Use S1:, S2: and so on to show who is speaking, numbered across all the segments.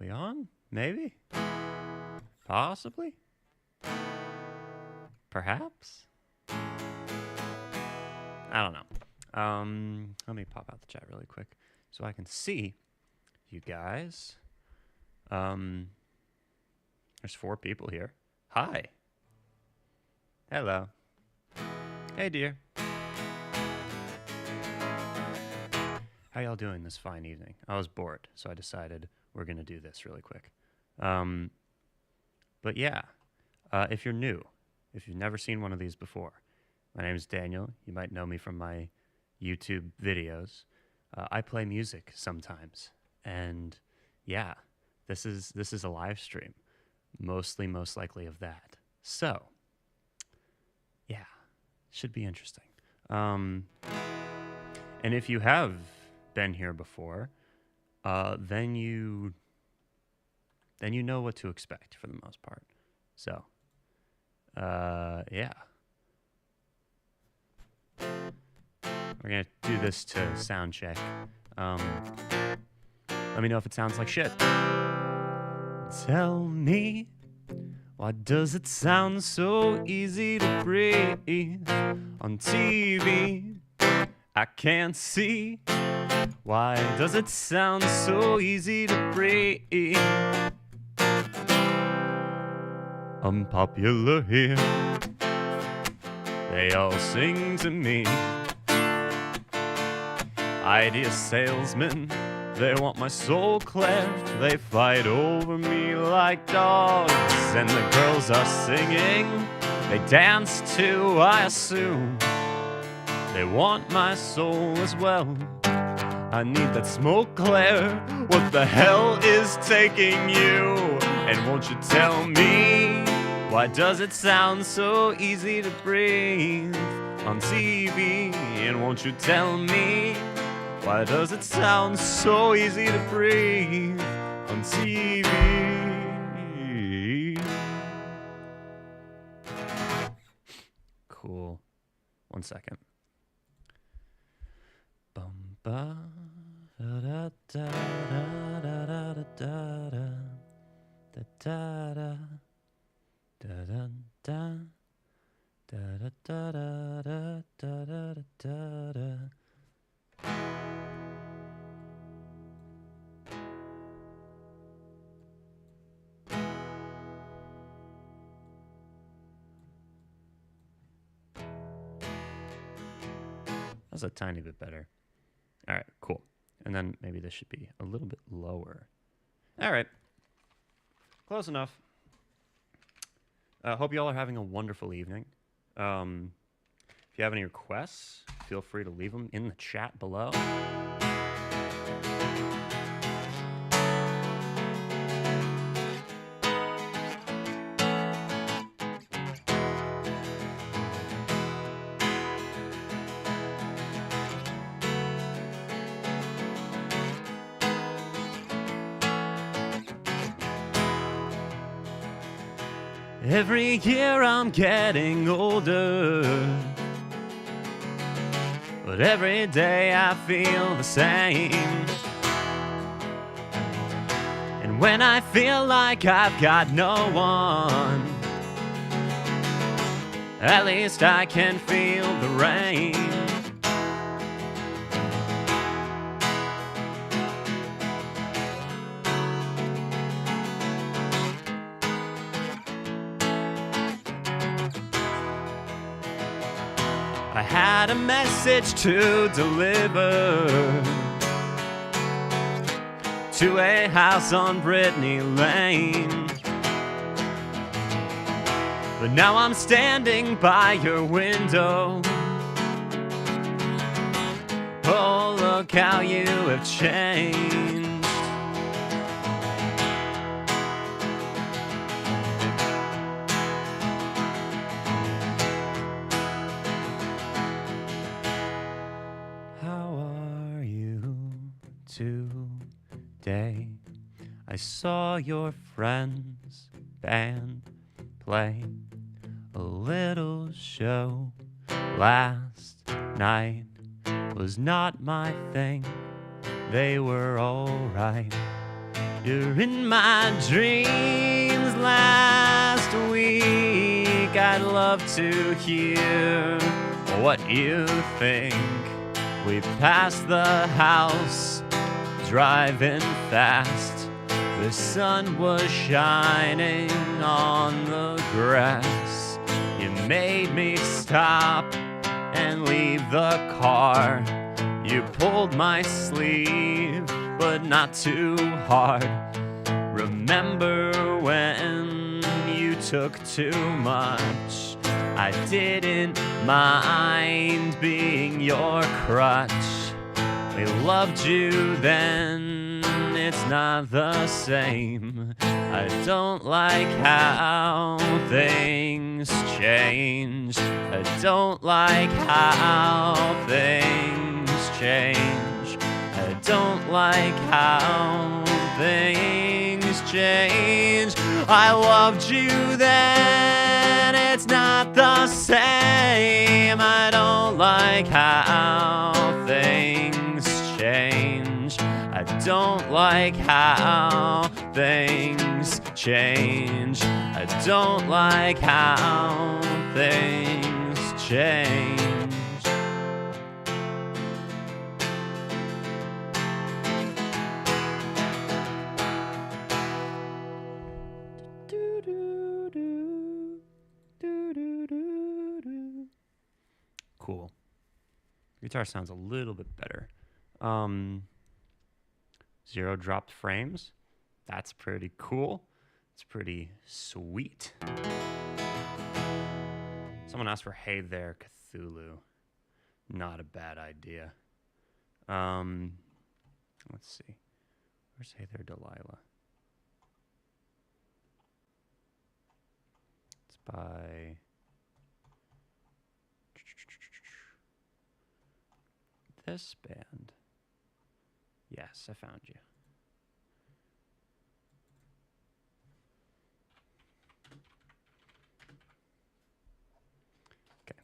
S1: We on? Maybe? Possibly? Perhaps? I don't know. Let me pop out the chat really quick so I can see you guys. There's 4 people here. Hi. Hello. Hey, dear. How y'all doing this fine evening? I was bored, so I decided we're going to do this really quick. But yeah, if you're new, if you've never seen one of these before, my name is Daniel. You might know me from my YouTube videos. I play music sometimes, and yeah, this is a live stream, most likely of that. So, yeah, should be interesting. And if you have been here before, then you know what to expect for the most part. So, yeah. We're going to do this to sound check. Let me know if it sounds like shit. Tell me, why does it sound so easy to breathe on TV? I can't see. Why does it sound so easy to breathe? Unpopular here. They all sing to me. Idea salesmen, they want my soul cleared. They fight over me like dogs. And the girls are singing. They dance too, I assume. They want my soul as well. I need that smoke clear. What the hell is taking you? And won't you tell me, why does it sound so easy to breathe on TV? And won't you tell me, why does it sound so easy to breathe on TV? Cool. 1 second. Bum ba da da da da da da da da da da da da da da da da da da da. That's a tiny bit better. All right, cool. And then maybe this should be a little bit lower. All right. Close enough. Hope you all are having a wonderful evening. If you have any requests, feel free to leave them in the chat below. Every year I'm getting older, but every day I feel the same. And when I feel like I've got no one, at least I can feel the rain. I had a message to deliver to a house on Brittany Lane, but now I'm standing by your window. Oh, look how you have changed. Today, I saw your friend's band play a little show last night. Was not my thing, they were alright. You're in my dreams last week. I'd love to hear what you think. We passed the house, driving fast. The sun was shining on the grass. You made me stop and leave the car. You pulled my sleeve, but not too hard. Remember when you took too much? I didn't mind being your crutch. We loved you then, it's not the same. I don't like how things change. I don't like how things change. I don't like how things change. I loved you then, it's not the same. I don't like how things change. I don't like how things change. I don't like how things change. Cool. Guitar sounds a little bit better. 0 dropped frames. That's pretty cool. It's pretty sweet. Someone asked for Hey There, Cthulhu. Not a bad idea. Let's see. Where's Hey There, Delilah? It's by... this band. Yes, I found you. Okay.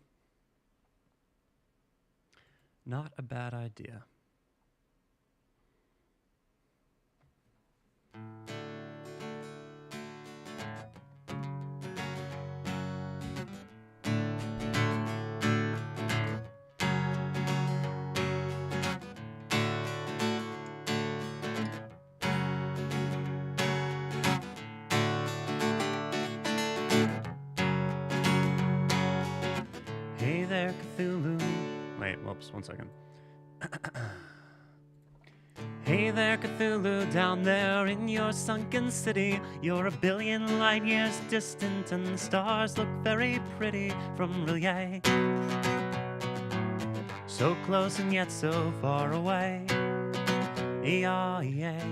S1: Not a bad idea. Hey there, Cthulhu. Wait, whoops, 1 second. Hey there, Cthulhu, down there in your sunken city. You're a billion light years distant, and the stars look very pretty from Rillier. So close and yet so far away. Yeah, yeah.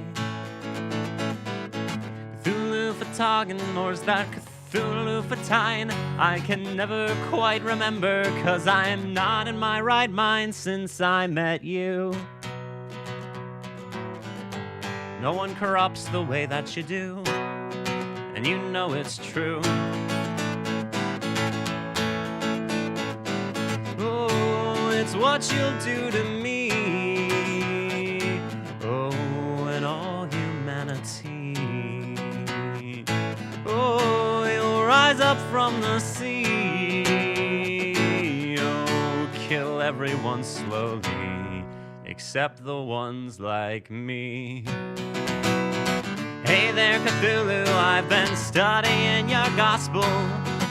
S1: Cthulhu Fatagan, or is that Cthulhu Fatine? I can never quite remember, 'cause I'm not in my right mind since I met you. No one corrupts the way that you do, and you know it's true. Oh, it's what you'll do to me. Oh, and all humanity. Oh, you'll rise up from the sea. Oh, kill everyone slowly, except the ones like me. Hey there, Cthulhu, I've been studying your gospel.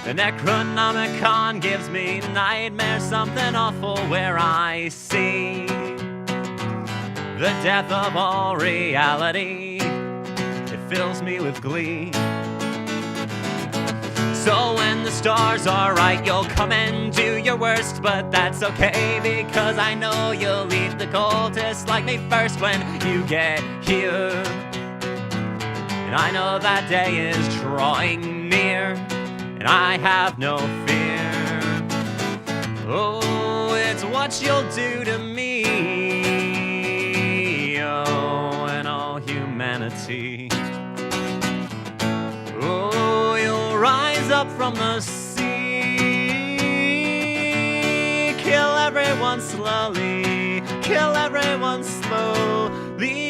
S1: The Necronomicon gives me nightmares, something awful, where I see the death of all reality. It fills me with glee. So when the stars are right, you'll come and do your worst, but that's okay, because I know you'll lead the cultists like me first when you get here. And I know that day is drawing near, and I have no fear. Oh, it's what you'll do to me. Oh, and all humanity. Oh, you'll rise up from the sea. Kill everyone slowly. Kill everyone slowly.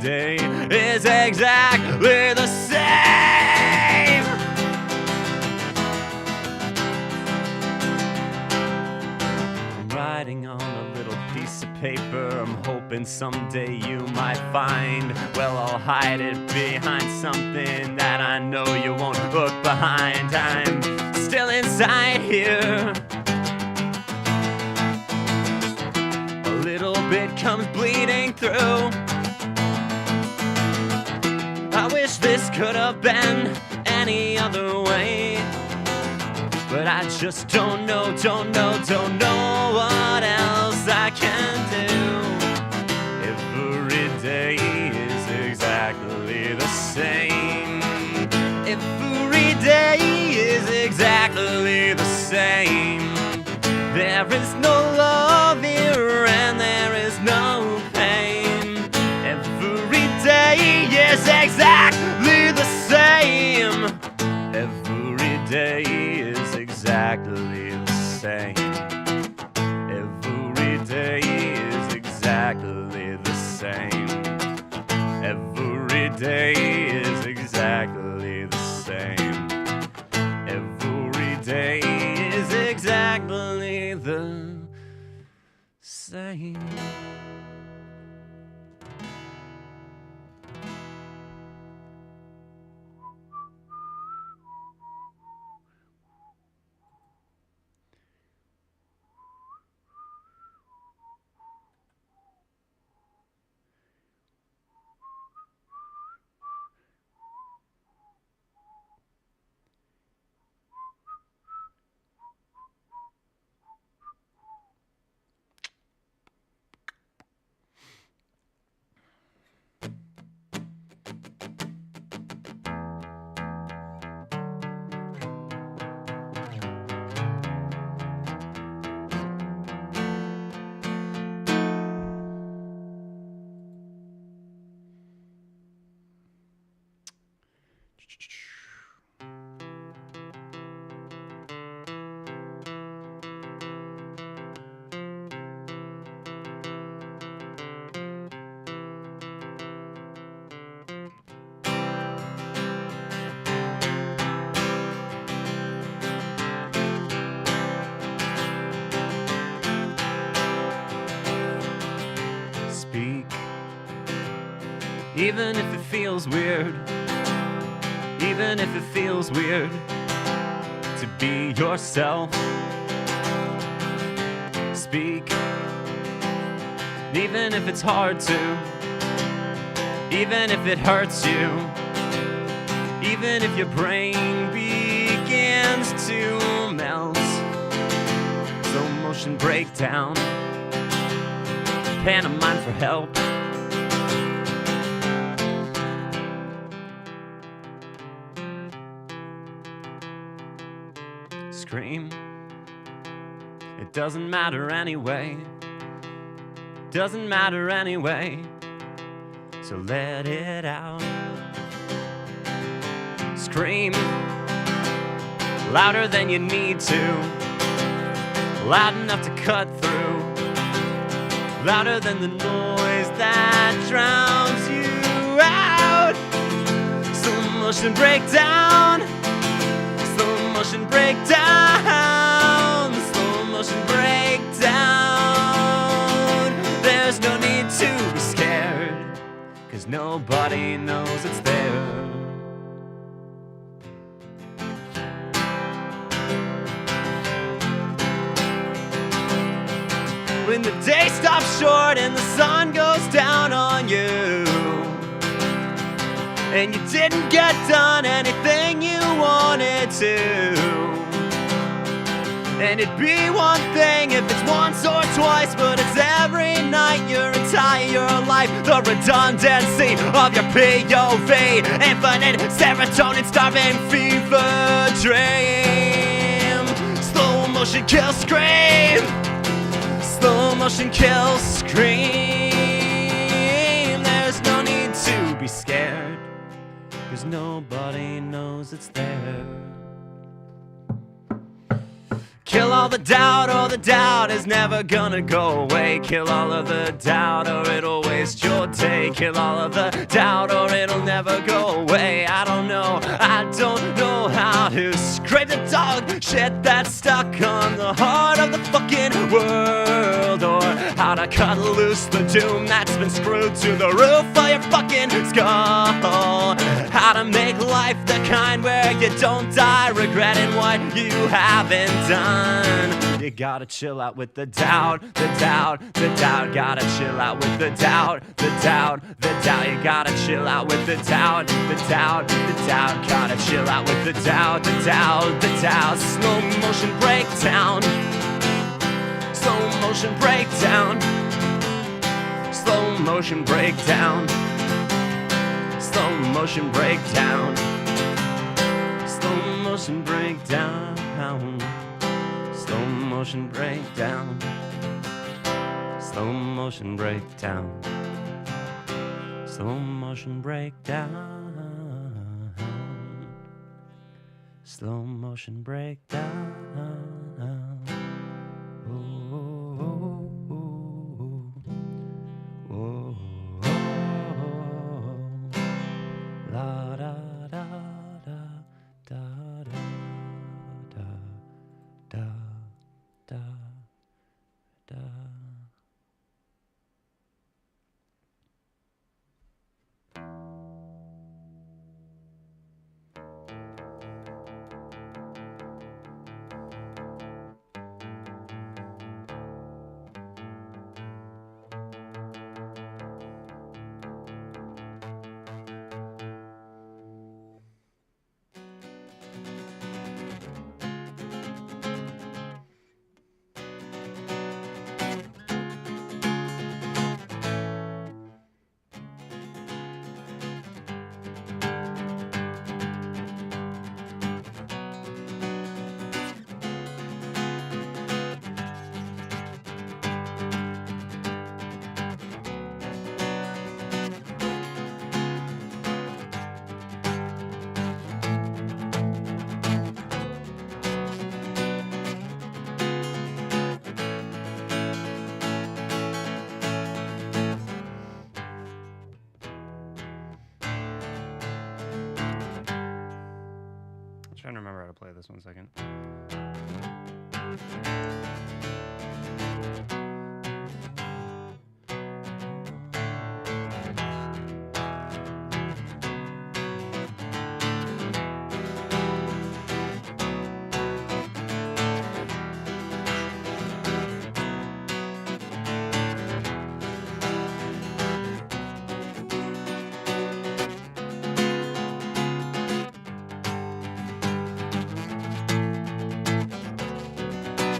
S1: day is exactly the same. I'm writing on a little piece of paper, I'm hoping someday you might find. Well, I'll hide it behind something that I know you won't look behind. I'm still inside here. A little bit comes bleeding through. I wish this could have been any other way, but I just don't know what else I can do. Every day is exactly the same. Every day is exactly the same. There is no love here and there is no pain. Every day is exactly the same. Every day is exactly the same. Every day is exactly the same. Every day is exactly the same. Every day is exactly the same. Speak, even if it feels weird. Even if it feels weird to be yourself. Speak, even if it's hard to. Even if it hurts you. Even if your brain begins to melt. Slow motion breakdown. Pantomime for help. Scream. It doesn't matter anyway. Doesn't matter anyway. So let it out. Scream. Louder than you need to. Loud enough to cut through. Louder than the noise that drowns you out. Slow motion breakdown. Slow motion breakdown. Slow motion breakdown. There's no need to be scared, 'cause nobody knows it's there. When the day stops short and the sun goes down on you, and you didn't get done anything you wanted to, and it'd be one thing if it's once or twice, but it's every night your entire life. The redundancy of your POV, infinite serotonin starving fever dream. Slow motion kill scream. Slow motion kill scream. There's no need to be scared, 'cause nobody knows it's there. Kill all the doubt, or the doubt is never gonna go away. Kill all of the doubt, or it'll waste your day. Kill all of the doubt, or it'll never go away. I don't know how to scrape the dog shit that's stuck on the heart of the fucking world, or how to cut loose the doom that's been screwed to the roof of your fucking skull. How to make life the kind where you don't die regretting what you haven't done. You gotta chill out with the doubt, the doubt, the doubt. Gotta chill out with the doubt, the doubt, the doubt. You gotta chill out with the doubt, the doubt, the doubt. Gotta chill out with the doubt, the doubt, the doubt. Slow motion breakdown, slow motion breakdown, slow motion breakdown, slow motion breakdown, slow motion breakdown. Slow motion breakdown, slow motion breakdown, slow motion breakdown, slow motion breakdown. La da da da da da da da da. Trying to remember how to play this 1 second.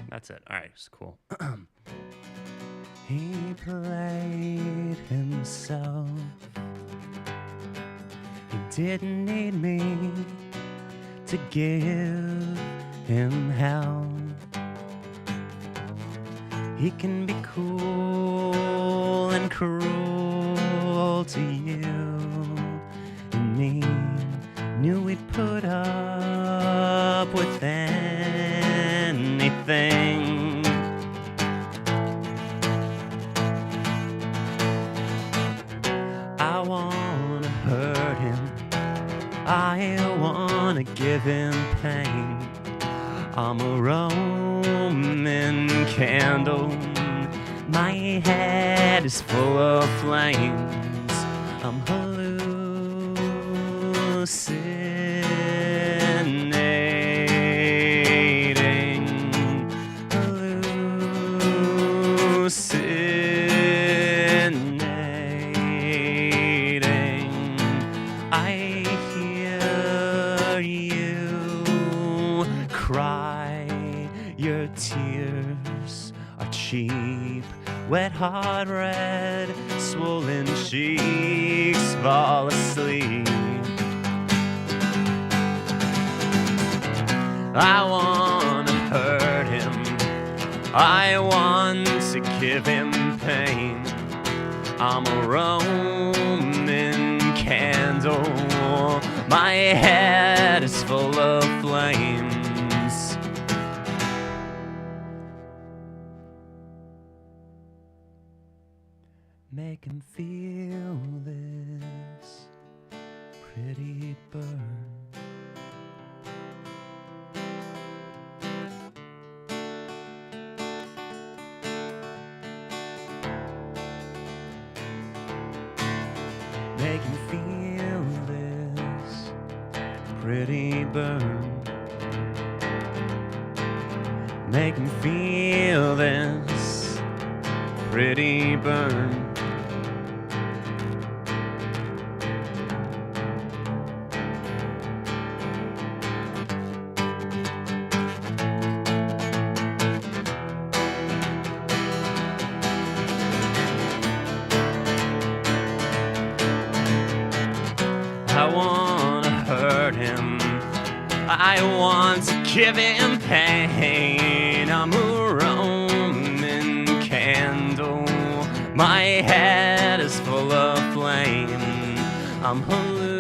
S1: That's it. All right, it's cool. He played himself. He didn't need me to give him hell. He can be cool and cruel to you and me. Knew we'd put up with anything. I wanna hurt him, I wanna give him pain. I'm a Roman candle, my head is full of flames. I'm hallucinating. I hear you cry, your tears are cheap. Wet, hot, red, swollen cheeks fall asleep. I want to hurt him, I want to give him pain. I'm a Roman candle, my head is full of flames. Make him feel this pretty burn. Make him feel this pretty burn. Make him feel this pretty burn. I wanna hurt him, I want to give him pain. I'm a Roman candle, my head is full of flame. I'm hallucinating,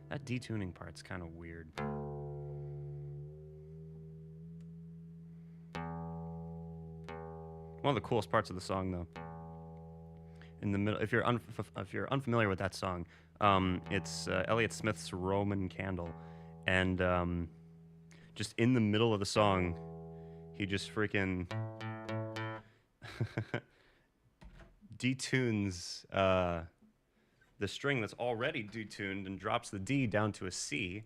S1: That detuning part's kind of weird. One of the coolest parts of the song, though, in the middle, if you're unfamiliar with that song, it's Elliott Smith's "ROM Candle," and just in the middle of the song, he just freaking detunes the string that's already detuned and drops the D down to a C,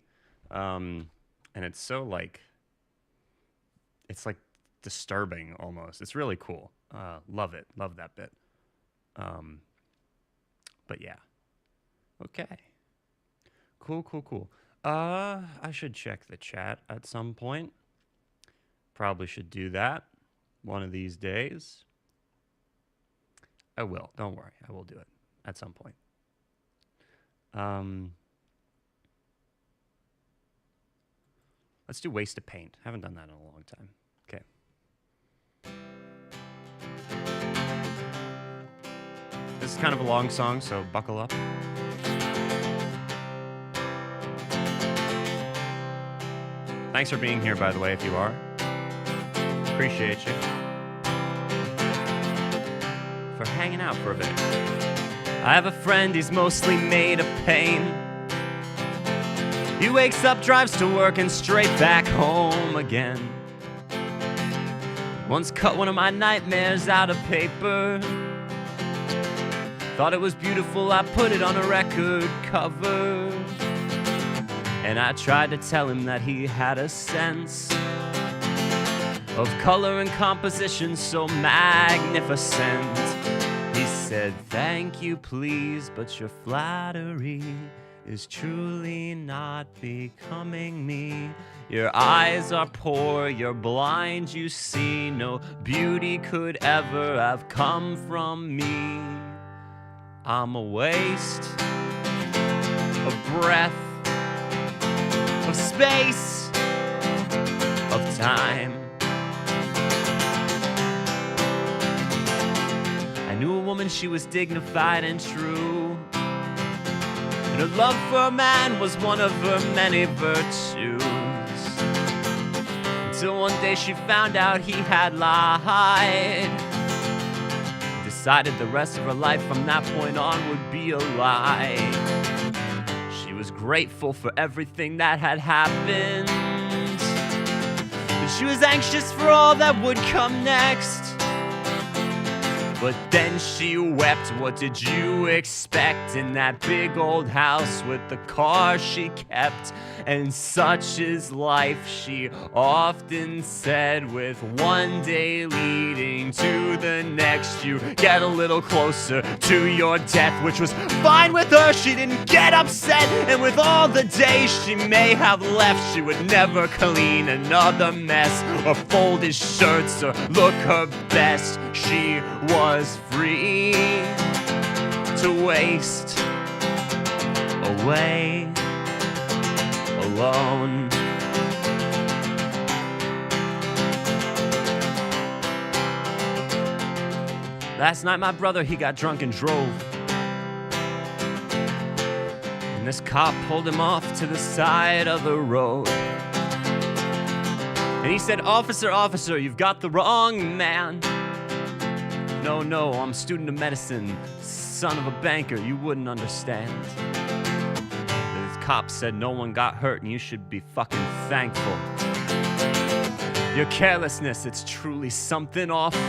S1: and it's so like, it's like disturbing almost. It's really cool. Love it. Love that bit. But yeah. Okay. Cool. I should check the chat at some point. Probably should do that one of these days. I will. Don't worry. I will do it at some point. Let's do Waste of Paint. Haven't done that in a long time. Okay. This is kind of a long song, so buckle up. Thanks for being here, by the way, if you are. Appreciate you. For hanging out for a bit. I have a friend, he's mostly made of pain. He wakes up, drives to work, and straight back home again. Once cut one of my nightmares out of paper. Thought it was beautiful, I put it on a record cover. And I tried to tell him that he had a sense of color and composition so magnificent. He said, "Thank you, please, but your flattery is truly not becoming me. Your eyes are poor, you're blind, you see. No beauty could ever have come from me. I'm a waste of breath, of space, of time." I knew a woman, she was dignified and true, and her love for a man was one of her many virtues. Until one day she found out he had lied. Decided the rest of her life from that point on would be a lie. She was grateful for everything that had happened, but she was anxious for all that would come next. But then she wept. What did you expect in that big old house with the car she kept? And such is life, she often said, with one day leading to the next. You get a little closer to your death, which was fine with her. She didn't get upset, and with all the days she may have left, she would never clean another mess or fold his shirts or look her best. She was free to waste away alone. Last night my brother, he got drunk and drove. And this cop pulled him off to the side of the road. And he said, "Officer, officer, you've got the wrong man." "No, no, I'm a student of medicine, son of a banker, you wouldn't understand." The cop said, "No one got hurt and you should be fucking thankful. Your carelessness, it's truly something awful.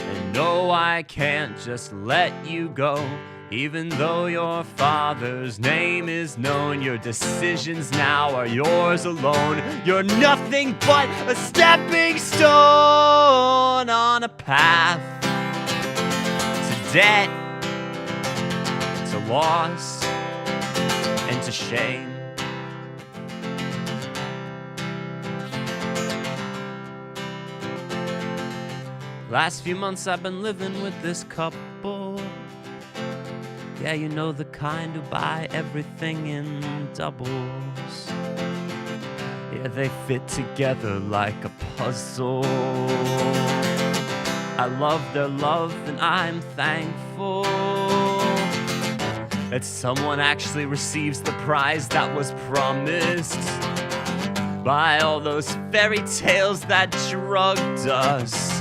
S1: And no, I can't just let you go. Even though your father's name is known, your decisions now are yours alone. You're nothing but a stepping stone on a path to debt, to loss, and to shame." Last few months I've been living with this couple. Yeah, you know, the kind who buy everything in doubles. Yeah, they fit together like a puzzle. I love their love and I'm thankful that someone actually receives the prize that was promised by all those fairy tales that drugged us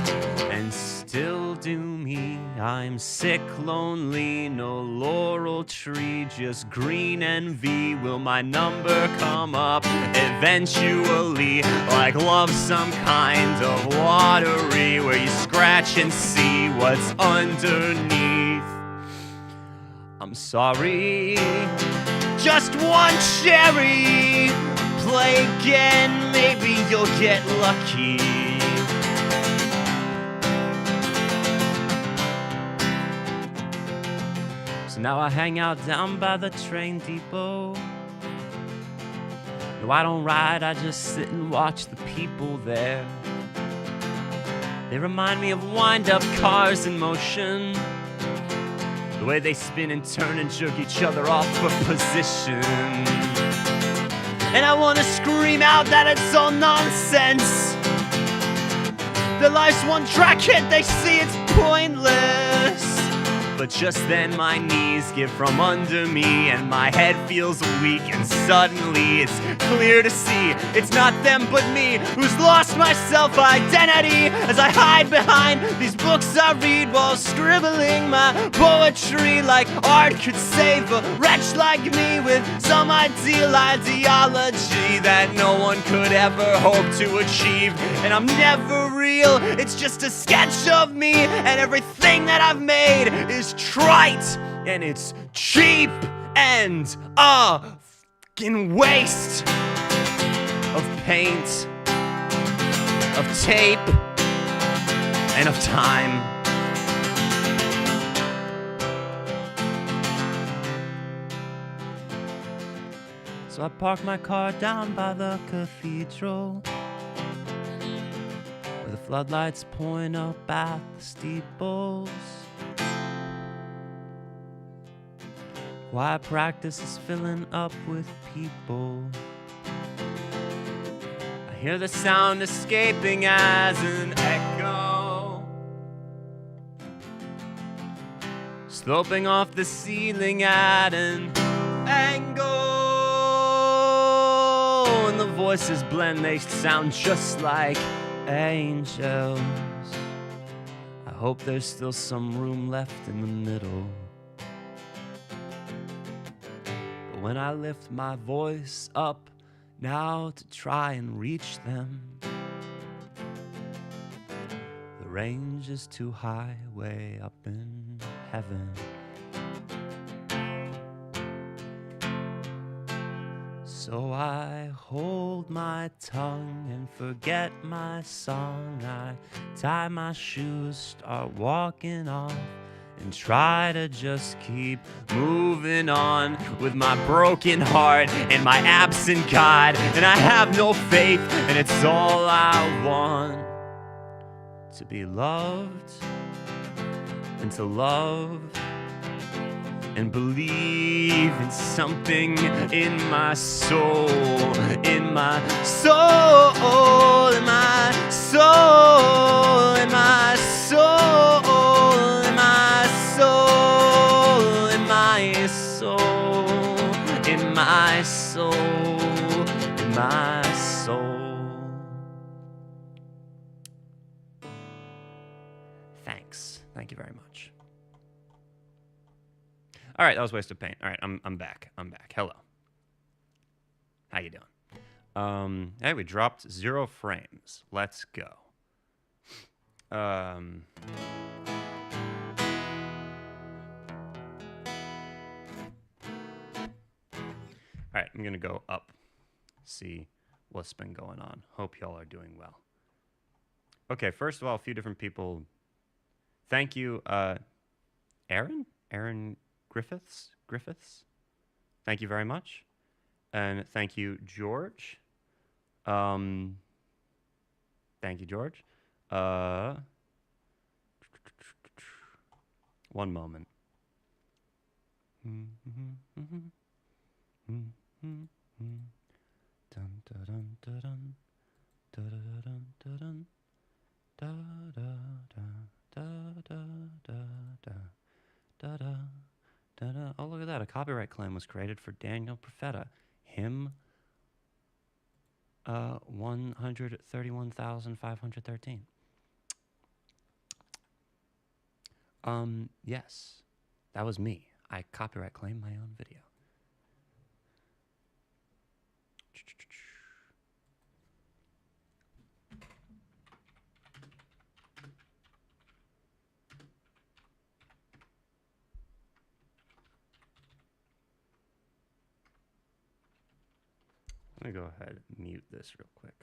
S1: and still do me. I'm sick, lonely, no laurel tree, just green envy. Will my number come up eventually? Like love, some kind of lottery where you scratch and see what's underneath. I'm sorry, just one cherry. Play again, maybe you'll get lucky. So now I hang out down by the train depot. No, I don't ride, I just sit and watch the people there. They remind me of wind-up cars in motion, the way they spin and turn and jerk each other off for position. And I wanna scream out that it's all nonsense. Their life's one track hit, they see it's pointless. But just then my knees give from under me and my head feels weak, and suddenly it's clear to see it's not them but me who's lost my self-identity as I hide behind these books I read while scribbling my poetry like art could save a wretch like me with some ideal ideology that no one could ever hope to achieve. And I'm never real, it's just a sketch of me, and everything that I've made is trite and it's cheap and a fucking waste of paint, of tape, and of time. So I park my car down by the cathedral, where the floodlights point up at the steeples. Why practice is filling up with people. I hear the sound escaping as an echo, sloping off the ceiling at an angle. And the voices blend, they sound just like angels. I hope there's still some room left in the middle. When I lift my voice up now to try and reach them, the range is too high, way up in heaven. So I hold my tongue and forget my song. I tie my shoes, start walking off, and try to just keep moving on with my broken heart and my absent God. And I have no faith, and it's all I want, to be loved and to love and believe in something in my soul, in my soul, in my soul, in my soul, in my soul, in my soul, in my soul, in my soul. Thanks. Thank you very much. All right, that was Waste of Paint. All right, I'm back. I'm back. Hello. How you doing? Hey, we dropped 0 frames. Let's go. All right, I'm gonna go up, see what's been going on. Hope y'all are doing well. Okay, first of all, a few different people. Thank you, Aaron Griffiths. Thank you very much. And thank you, George. Thank you, George. One moment. Oh, look at that. A copyright claim was created for Daniel Profeta. Him, 131,513. Yes. That was me. I copyright claimed my own video. Let me go ahead and mute this real quick.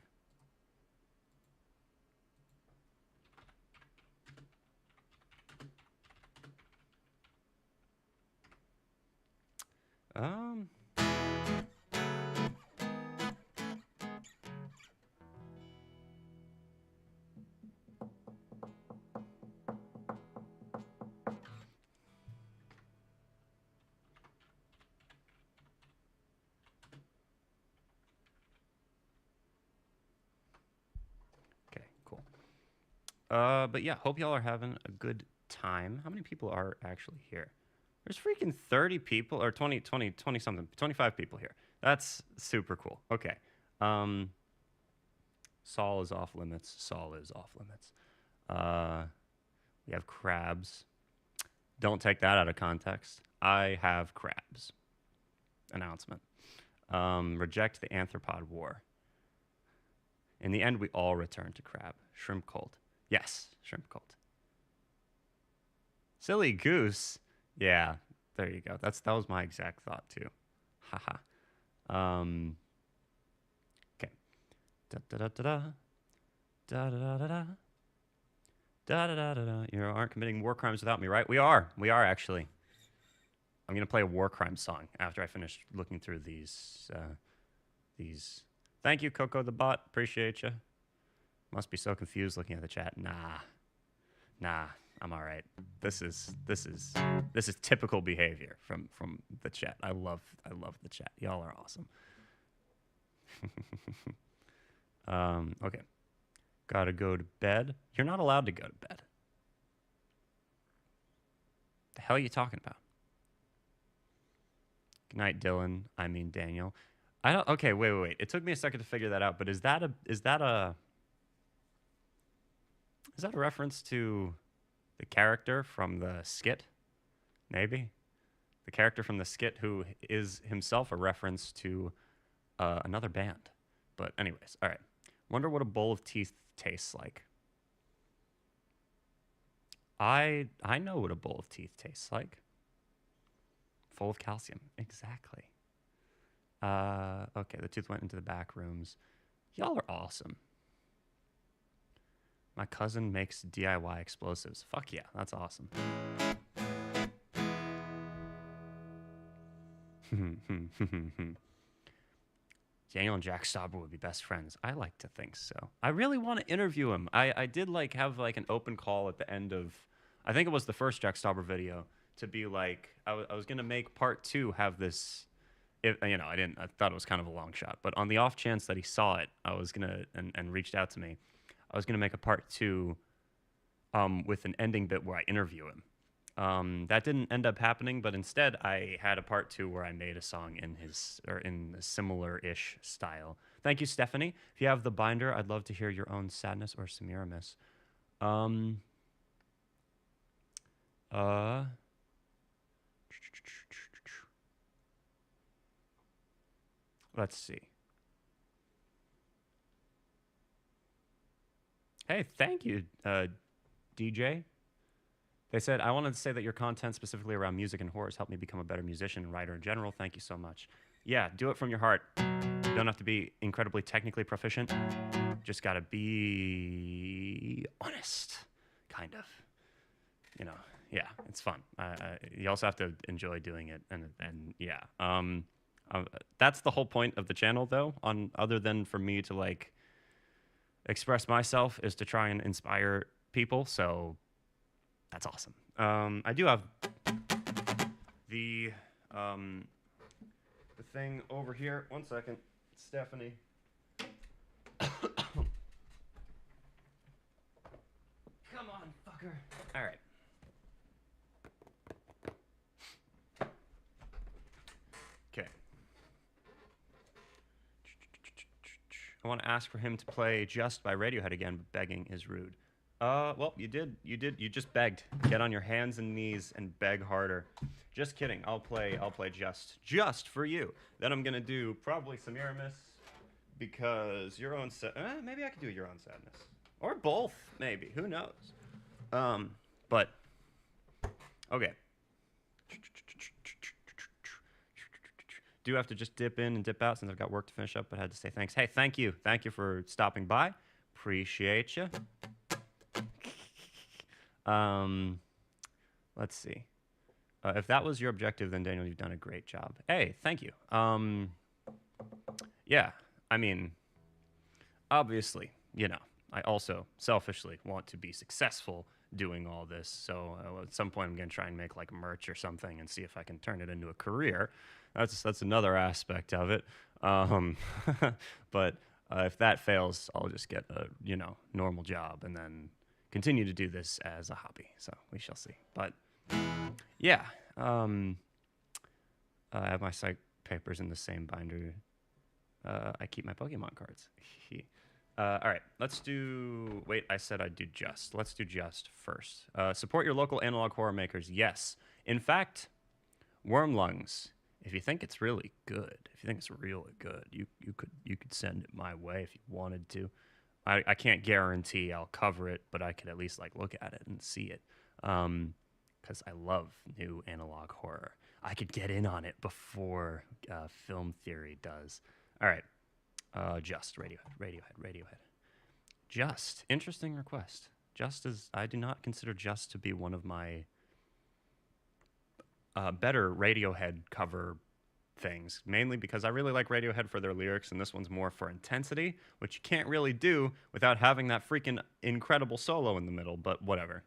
S1: Okay, cool. But yeah, hope y'all are having a good time. How many people are actually here? There's freaking 30 people, or 20 something, 25 people here. That's super cool. Okay. Saul is off limits. Saul is off limits. We have crabs. Don't take that out of context. I have crabs. Announcement. Reject the anthropod war. In the end, we all return to crab. Shrimp cult. Yes, shrimp cult. Silly goose. Yeah, there you go. That was my exact thought too. Haha. Okay. Da da da da da. Da da da da da. Da da da da da. You aren't committing war crimes without me, right? We are. We are actually. I'm gonna play a war crime song after I finish looking through these. Thank you, Coco the bot. Appreciate you. Must be so confused looking at the chat. Nah. I'm all right. This is typical behavior from the chat. I love the chat. Y'all are awesome. Okay. Gotta go to bed. You're not allowed to go to bed. The hell are you talking about? Good night, Dylan. I mean Daniel. I don't. Okay, wait. It took me a second to figure that out. But is that a reference to the character from the skit? Maybe the character from the skit who is himself a reference to another band. But anyways, all right. Wonder what a bowl of teeth tastes like. I know what a bowl of teeth tastes like. Full of calcium. Exactly. Okay, the tooth went into the back rooms. Y'all are awesome. My cousin makes DIY explosives. Fuck yeah, that's awesome. Daniel and Jack Stauber would be best friends. I like to think so. I really want to interview him. I did like have like an open call at the end of, I think it was the first Jack Stauber video, to be like, I was gonna make part 2 have this. If, you know, I thought it was kind of a long shot, but on the off chance that he saw it, I was gonna and reached out to me, I was gonna make a part 2, with an ending bit where I interview him. That didn't end up happening, but instead I had a part 2 where I made a song in a similar-ish style. Thank you, Stephanie. If you have the binder, I'd love to hear your own Sadness or Semiramis. Let's see. Hey, thank you, DJ. They said, I wanted to say that your content specifically around music and horror has helped me become a better musician and writer in general. Thank you so much. Yeah, do it from your heart. You don't have to be incredibly technically proficient. Just gotta be honest, kind of. You know, yeah, it's fun. You also have to enjoy doing it, and yeah. That's the whole point of the channel, though. Other than for me to like express myself, is to try and inspire people. So that's awesome. I do have the thing over here. One second, Stephanie. Come on, fucker. All right. Okay. I want to ask for him to play Just by Radiohead again, but begging is rude. Well, you did. You just begged. Get on your hands and knees and beg harder. Just kidding. I'll play Just for you. Then I'm gonna do probably Semiramis, because Your Own maybe I could do Your Own Sadness. Or both, maybe. Who knows? But okay. Do have to just dip in and dip out since I've got work to finish up, but I had to say thanks. Hey, thank you. Thank you for stopping by. Appreciate you. Let's see. If that was your objective, then Daniel, you've done a great job. Hey, thank you. Yeah, I mean, obviously, you know, I also selfishly want to be successful doing all this. So at some point I'm going to try and make like merch or something and see if I can turn it into a career. That's another aspect of it. But if that fails, I'll just get a, you know, normal job and then continue to do this as a hobby. So we shall see. But yeah, I have my psych papers in the same binder. I keep my Pokemon cards. All right, let's do... Wait, I said I'd do Just. Let's do Just first. Support your local analog horror makers. Yes. In fact, Worm Lungs, if you think it's really good, if you think it's really good, you could send it my way if you wanted to. I can't guarantee I'll cover it, but I could at least like look at it and see it. Because I love new analog horror. I could get in on it before Film Theory does. All right. Just Radiohead. Just, interesting request. Just is, I do not consider Just to be one of my better Radiohead cover things, mainly because I really like Radiohead for their lyrics, and this one's more for intensity, which you can't really do without having that freaking incredible solo in the middle, but whatever.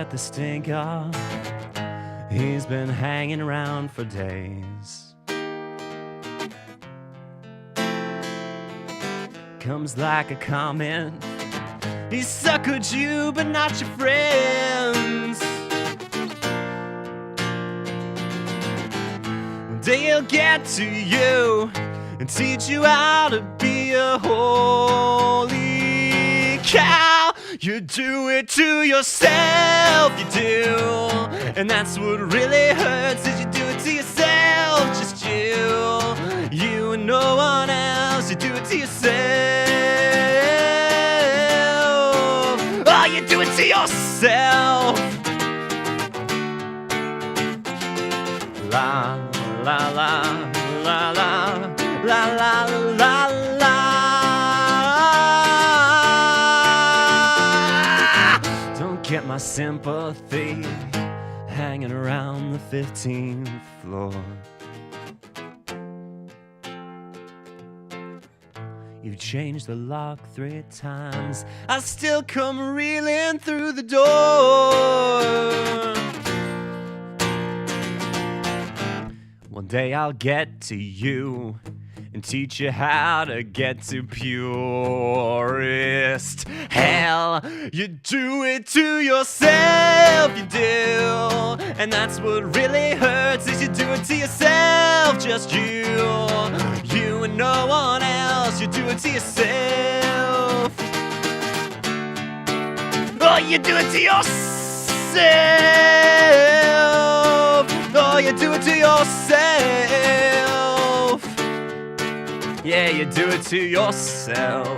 S1: The stink off, he's been hanging around for days. Comes like a comment, he suckered you but not your friends. One day he'll get to you and teach you how to be you, holy cow. You do it to yourself, you do. And that's what really hurts, is you do it to yourself, just you. You and no one else, you do it to yourself. Oh, you do it to yourself. La la la la la la la la la. Don't get my sympathy hanging around the 15th floor. You've changed the lock 3 times, I still come reeling through the door. One day I'll get to you and teach you how to get to purest hell. You do it to yourself, you do. And that's what really hurts, is you do it to yourself, just you. You and no one else, you do it to yourself. Oh, you do it to yourself. Oh, you do it to yourself. Yeah, you do it to yourself.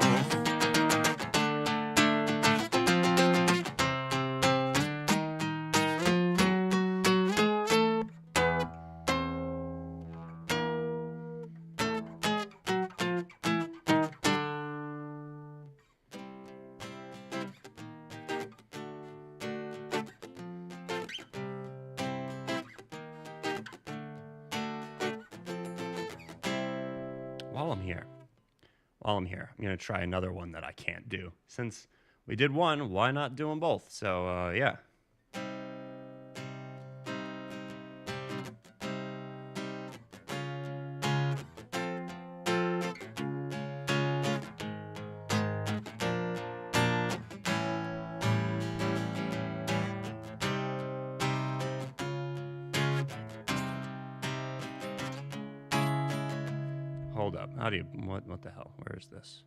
S1: While I'm here, I'm going to try another one that I can't do. Since we did one, why not do them both? So, yeah. Hold up. How do you... What the hell? Where is this?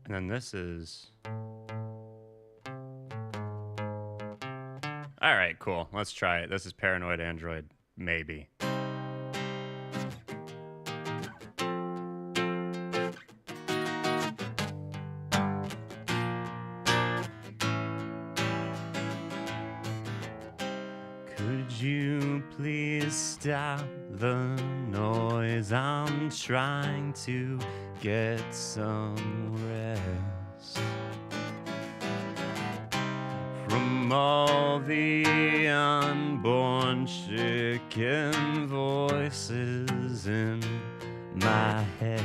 S1: And then this is... All right, cool. Let's try it. This is Paranoid Android, maybe. Could you please stop the noise? I'm trying to get some rest from all the unborn chicken voices in my head.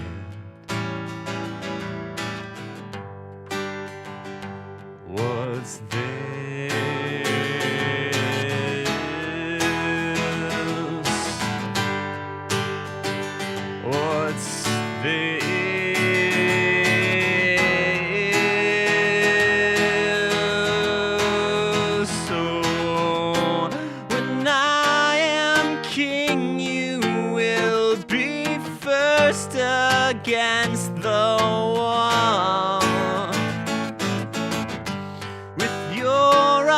S1: What's this? What's this? Against the wall with your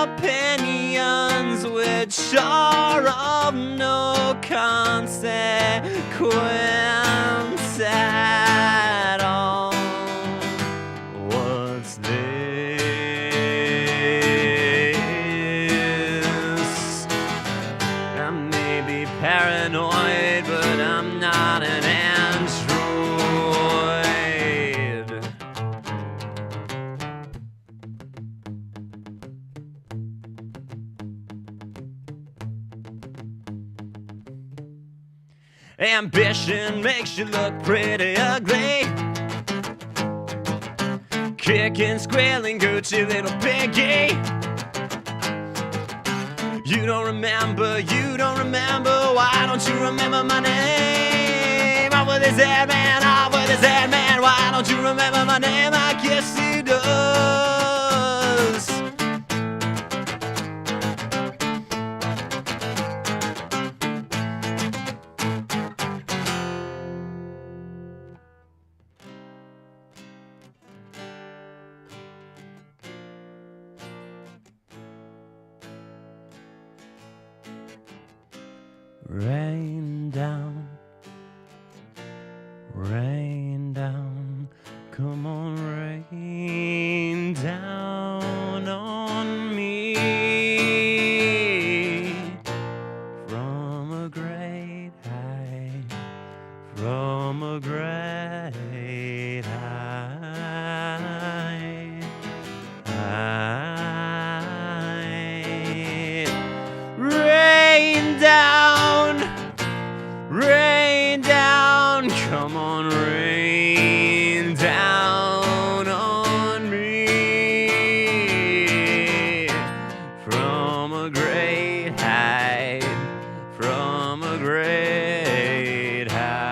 S1: opinions, which are of no consequence at all. What's this? I may be paranoid, but I'm not an android. Ambition makes you look pretty ugly. kicking, squealing, Gucci little piggy. You don't remember, why don't you remember my name? Off with his head, man, why don't you remember my name? I guess he does. Rain down, come on, rain down on me from a great height, from a great height. Rain down, come on, rain down on me from a great height, from a great height.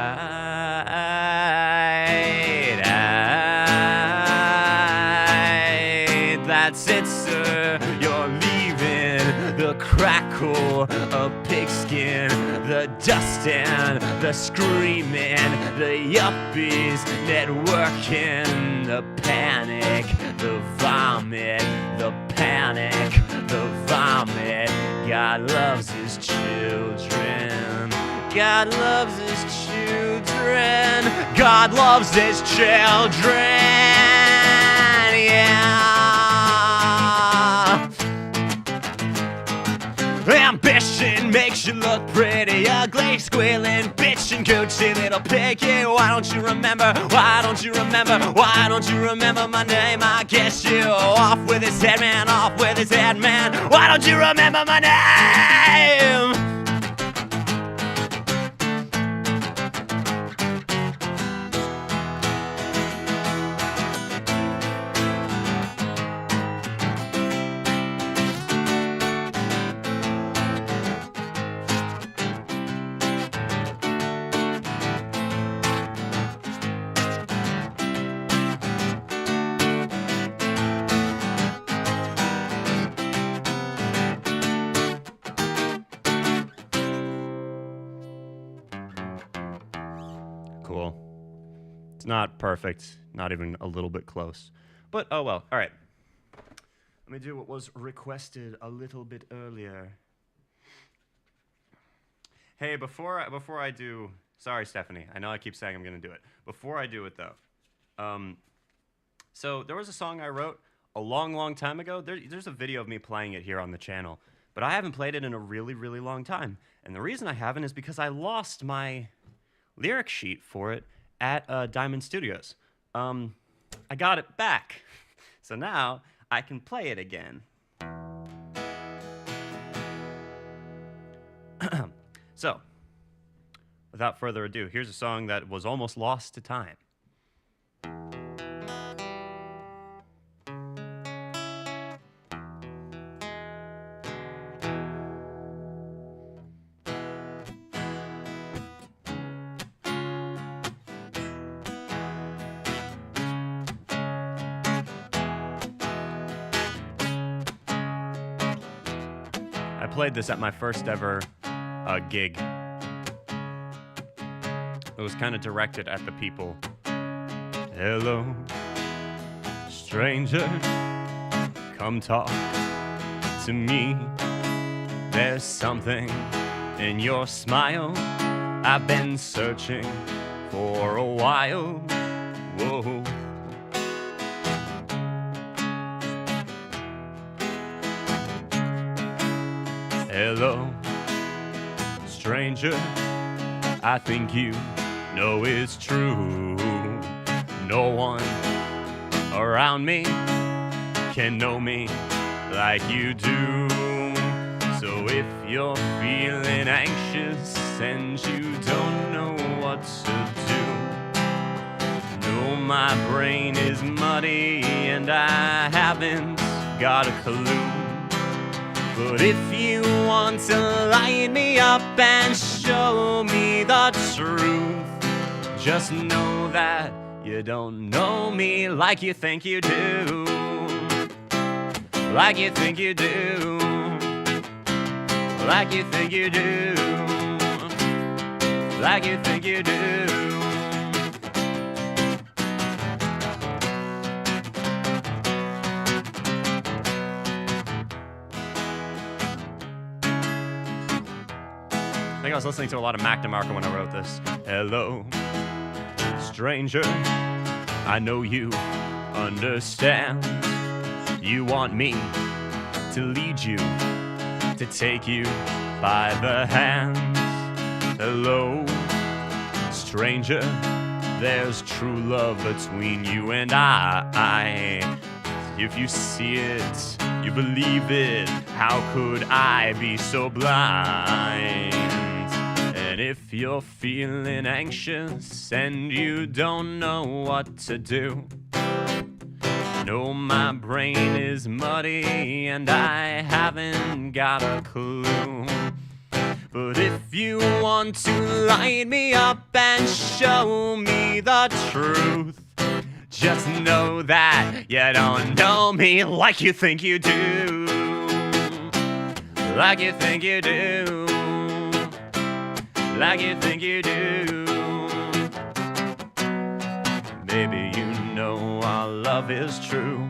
S1: That's it, sir, you're leaving the crackle of pigskin, the dusting, the screaming, the yuppies networking, the panic, the vomit, the panic, the vomit. God loves his children. God loves his children. God loves his children. Yeah. Ambition makes you look pretty ugly, squealing, bitching, Gucci little piggy. Why don't you remember? Why don't you remember? Why don't you remember my name? I guess you. Off with his head, man. Off with his head, man. Why don't you remember my name? Cool. It's not perfect, not even a little bit close. But oh well. All right. Let me do what was requested a little bit earlier. Hey, before I do, sorry Stephanie, I know I keep saying I'm going to do it. Before I do it though, so there was a song I wrote a long time ago. There's a video of me playing it here on the channel, but I haven't played it in a really long time. And the reason I haven't is because I lost my lyric sheet for it at Diamond Studios. I got it back, so now I can play it again. So, without further ado, here's a song that was almost lost to time. I played this at my first ever gig. It was kind of directed at the people. Hello, stranger, come talk to me. There's something in your smile I've been searching for a while. Whoa. Hello, stranger, I think you know it's true. No one around me can know me like you do. So if you're feeling anxious and you don't know what to do, no know my brain is muddy and I haven't got a clue. But if you want to light me up and show me the truth, just know that you don't know me like you think you do. Like you think you do. Like you think you do. Like you think you do. I think I was listening to a lot of Mac DeMarco when I wrote this. Hello, stranger, I know you understand. You want me to lead you, to take you by the hand. Hello, stranger, there's true love between you and I. If you see it, you believe it, how could I be so blind? And if you're feeling anxious and you don't know what to do, know my brain is muddy and I haven't got a clue. But if you want to light me up and show me the truth, just know that you don't know me like you think you do. Like you think you do. Like you think you do. Baby, you know our love is true.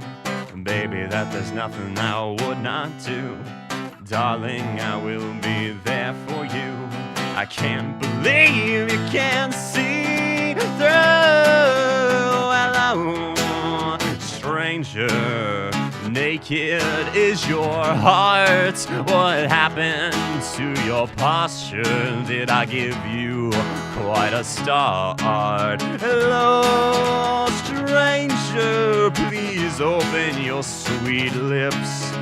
S1: Baby, that there's nothing I would not do. Darling, I will be there for you. I can't believe you can't see through. Hello, stranger, naked is your heart. What happened to your posture? Did I give you quite a start? Hello, stranger, please open your sweet lips.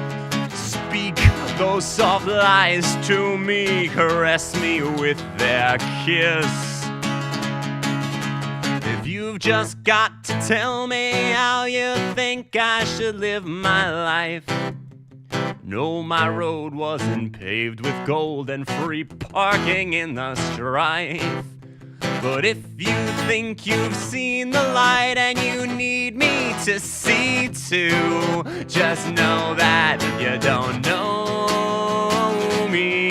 S1: Speak those soft lies to me, caress me with their kiss. If you've just got to tell me how you think I should live my life, no, my road wasn't paved with gold and free parking in the strife. But if you think you've seen the light and you need me to see too, just know that you don't know me.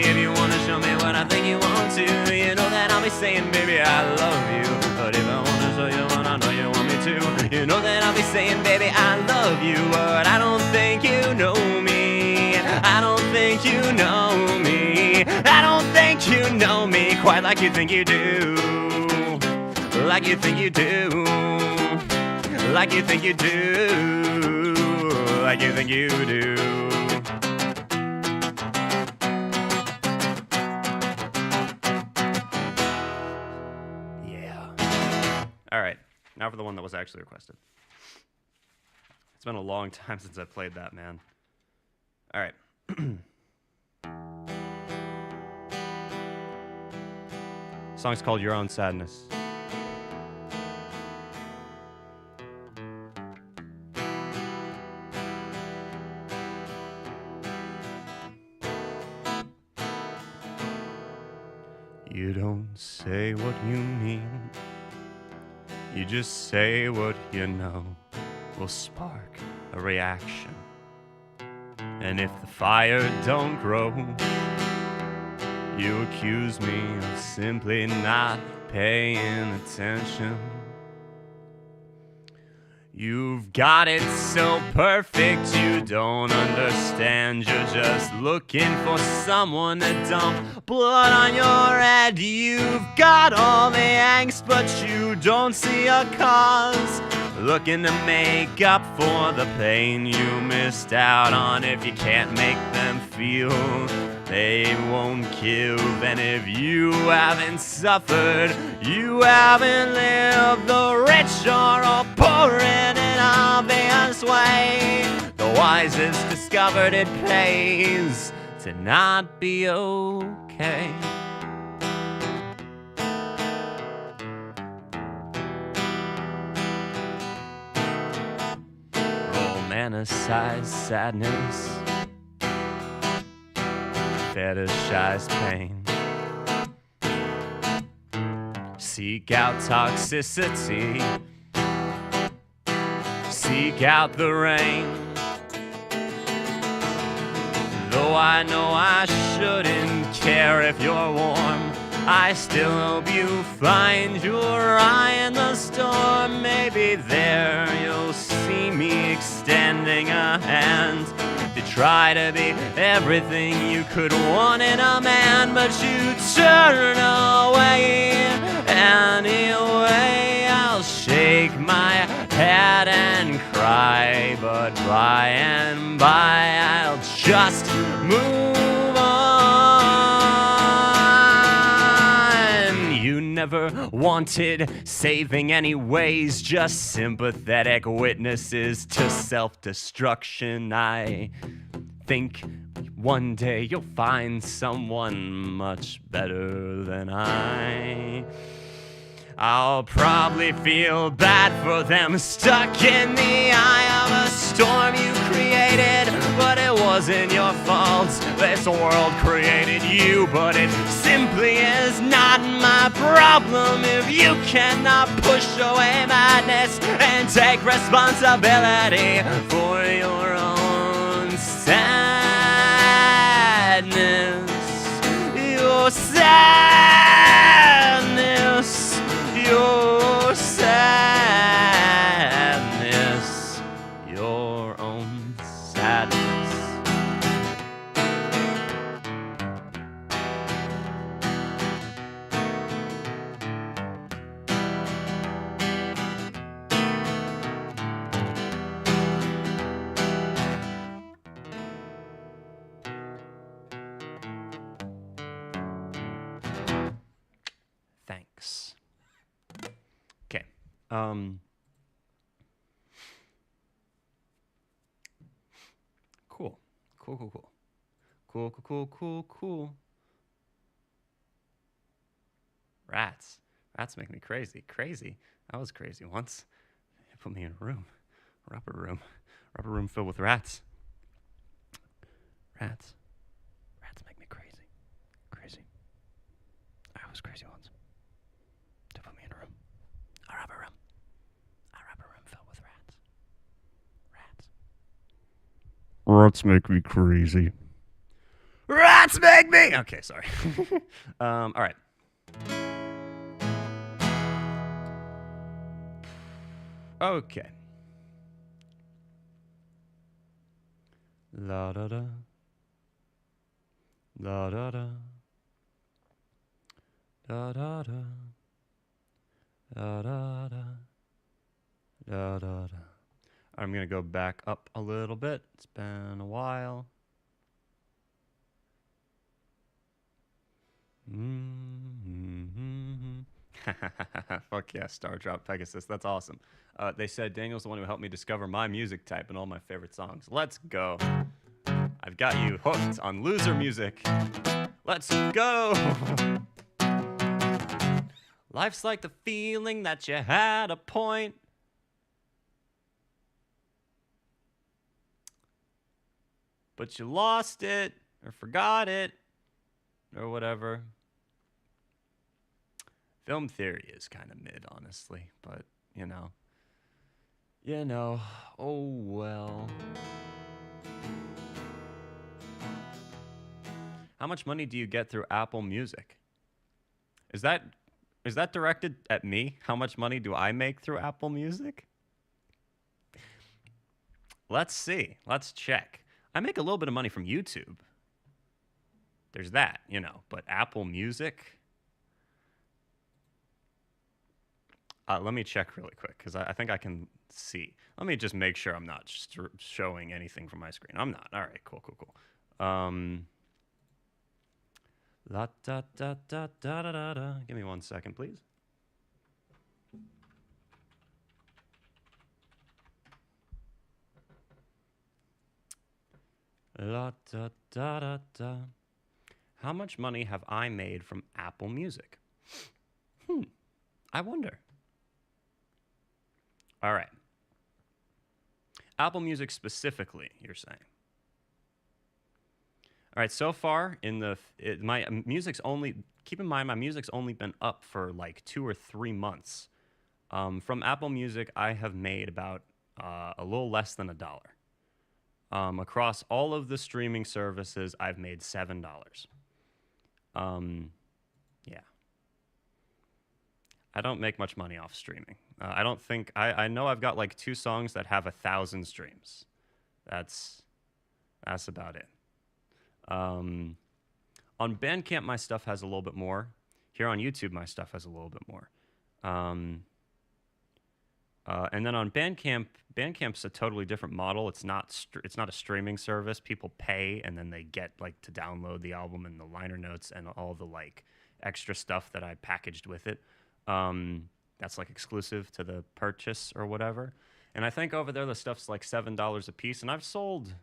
S1: If you want to show me what I think you want to, you know that I'll be saying, baby, I love you. But if I want to show you what I know you want me to, you know that I'll be saying, baby, I love you. But I don't think you know me. I don't think you know me. I don't think you know me quite like you think you do. Like you think you do. Like you think you do. Like you think you do. Yeah. All right. Now for the one that was actually requested. It's been a long time since I played that, man. All right. Song's called Your Own Sadness. You don't say what you mean. You just say what you know will spark a reaction. And if the fire don't grow, you accuse me of simply not paying attention. You've got it so perfect you don't understand. You're just looking for someone to dump blood on your head. You've got all the angst but you don't see a cause. Looking to make up for the pain you missed out on. If you can't make them feel, they won't kill. Then if you haven't suffered, you haven't lived. The rich are all poor in an obvious way. The wisest discovered it pays to not be okay. fantasize sadness, fetishize pain, seek out toxicity, seek out the rain. Though I know I shouldn't care if you're warm, I still hope you find your eye in the storm. Maybe there you'll see me extending a hand to try to be everything you could want in a man, but you turn away anyway. I'll shake my head and cry, but by and by I'll just move on. You never wanted saving anyways, just sympathetic witnesses to self-destruction. I think one day you'll find someone much better than I'll probably feel bad for them, stuck in the eye of a storm you created, but it wasn't your fault. This world created you, but it simply is not my problem. If you cannot push away madness and take responsibility for your own sadness, your sadness, your sadness, your own sadness. Thanks. Okay. Cool. Cool. Rats. Rats make me crazy. I was crazy once. They put me in a room. Rubber room filled with rats. Rats make me crazy. I was crazy once. They put me in a room. A rubber room filled with rats. Rats make me crazy. Rats make me. Okay, sorry. All right. Okay. La da da. La da da. Da da da. Da da da. Da da da. I'm gonna go back up a little bit. It's been a while. Fuck yeah, Star Drop Pegasus. That's awesome. They said Daniel's the one who helped me discover my music type and all my favorite songs. Let's go. I've got you hooked on loser music. Let's go. Life's like the feeling that you had a point, but you lost it or forgot it or whatever. Film theory is kind of mid, honestly, but you know, oh well. How much money do you get through Apple Music? Is that directed at me? How much money do I make through Apple Music? Let's see. Let's check. I make a little bit of money from YouTube. There's that, but Apple Music? Let me check really quick, because I think I can see. Let me just make sure I'm not showing anything from my screen. I'm not. All right, cool. La da da da da da da da. Give me 1 second, please. La da da da da. How much money have I made from Apple Music? I wonder. All right. Apple Music specifically, you're saying? All right, so far in the my music's only, keep in mind my music's only been up for like 2 or 3 months. From Apple Music, I have made about a little less than $1. Across all of the streaming services, I've made $7. Yeah. I don't make much money off streaming. I don't think, I know I've got like 2 songs that have 1,000 streams. That's about it. On Bandcamp, my stuff has a little bit more. Here on YouTube, my stuff has a little bit more. And then on Bandcamp, Bandcamp's a totally different model. It's not a streaming service. People pay, and then they get like to download the album and the liner notes and all the like extra stuff that I packaged with it. That's like exclusive to the purchase or whatever. And I think over there the stuff's like $7 a piece, and I've sold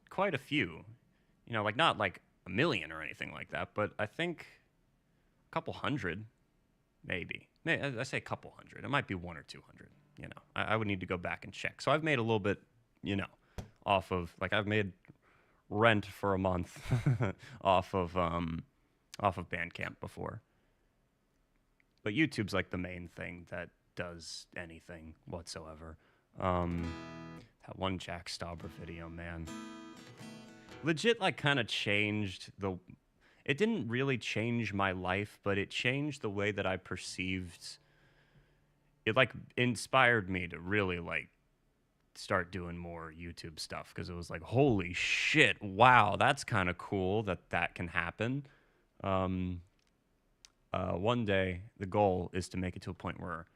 S1: quite a few. You know, like not like a million or anything like that, but I think a couple hundred, maybe. I say a couple hundred. It might be 100 or 200. You know, I would need to go back and check. So I've made a little bit, you know, off of, like, I've made rent for a month off of Bandcamp before. But YouTube's like the main thing that does anything whatsoever. That one Jack Stauber video, man, legit, like, kind of changed the. It didn't really change my life, but it changed the way that I perceived. It like inspired me to really like start doing more YouTube stuff, because it was like, holy shit, wow, that's kind of cool that can happen. One day, the goal is to make it to a point where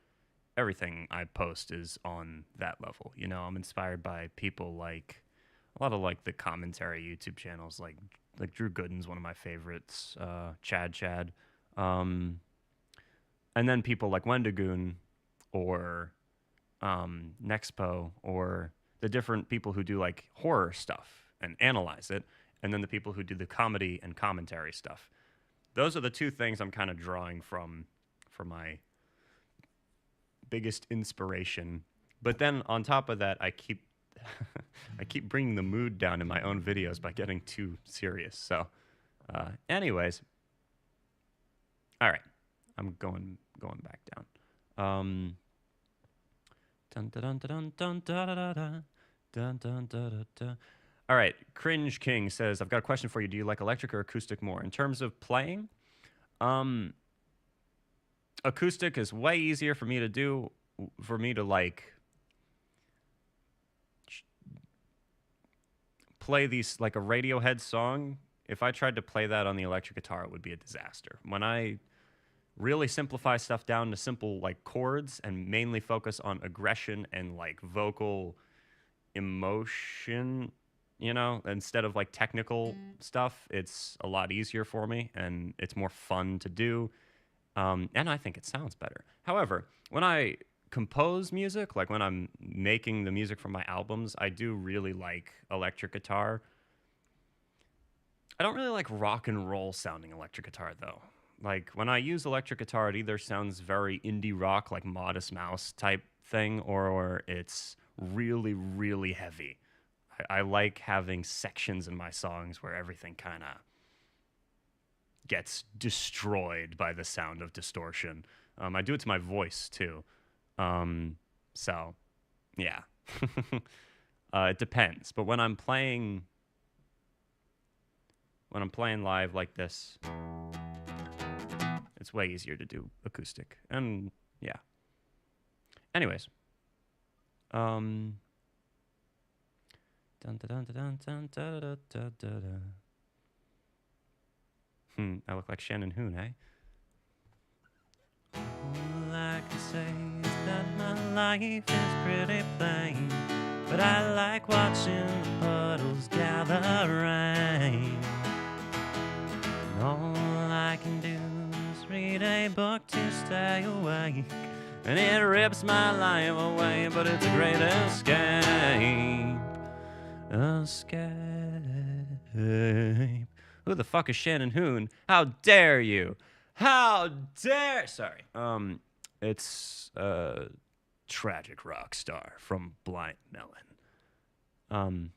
S1: everything I post is on that level. You know, I'm inspired by people like a lot of like the commentary YouTube channels, like Drew Gooden's one of my favorites, Chad, and then people like Wendigoon or Nexpo, or the different people who do like horror stuff and analyze it, and then the people who do the comedy and commentary stuff. Those are the 2 things I'm kind of drawing from for my biggest inspiration. But then on top of that, I keep bringing the mood down in my own videos by getting too serious. So, anyways, all right, I'm going back down. All right, Cringe King says, I've got a question for you. Do you like electric or acoustic more? In terms of playing, acoustic is way easier for me to do, for me to like play these, like a Radiohead song. If I tried to play that on the electric guitar, it would be a disaster. When I really simplify stuff down to simple like chords and mainly focus on aggression and like vocal emotion, you know, instead of like technical stuff, it's a lot easier for me and it's more fun to do. And I think it sounds better. However, when I compose music, like when I'm making the music for my albums, I do really like electric guitar. I don't really like rock and roll sounding electric guitar though. Like when I use electric guitar, it either sounds very indie rock, like Modest Mouse type thing, or it's really, really heavy. I like having sections in my songs where everything kind of gets destroyed by the sound of distortion. I do it to my voice too. So, yeah. It depends. But when I'm playing live like this, it's way easier to do acoustic. And yeah. Anyways. Dun, dun, dun, dun, dun, dun, dun, dun, dun. I look like Shannon Hoon, eh? All I can say is that my life is pretty plain, but I like watching the puddles gather rain. And all I can do is read a book to stay awake, and it rips my life away, but it's a great escape. Escape. Who the fuck is Shannon Hoon? How dare you? How dare... Sorry. It's tragic rock star from Blind Melon.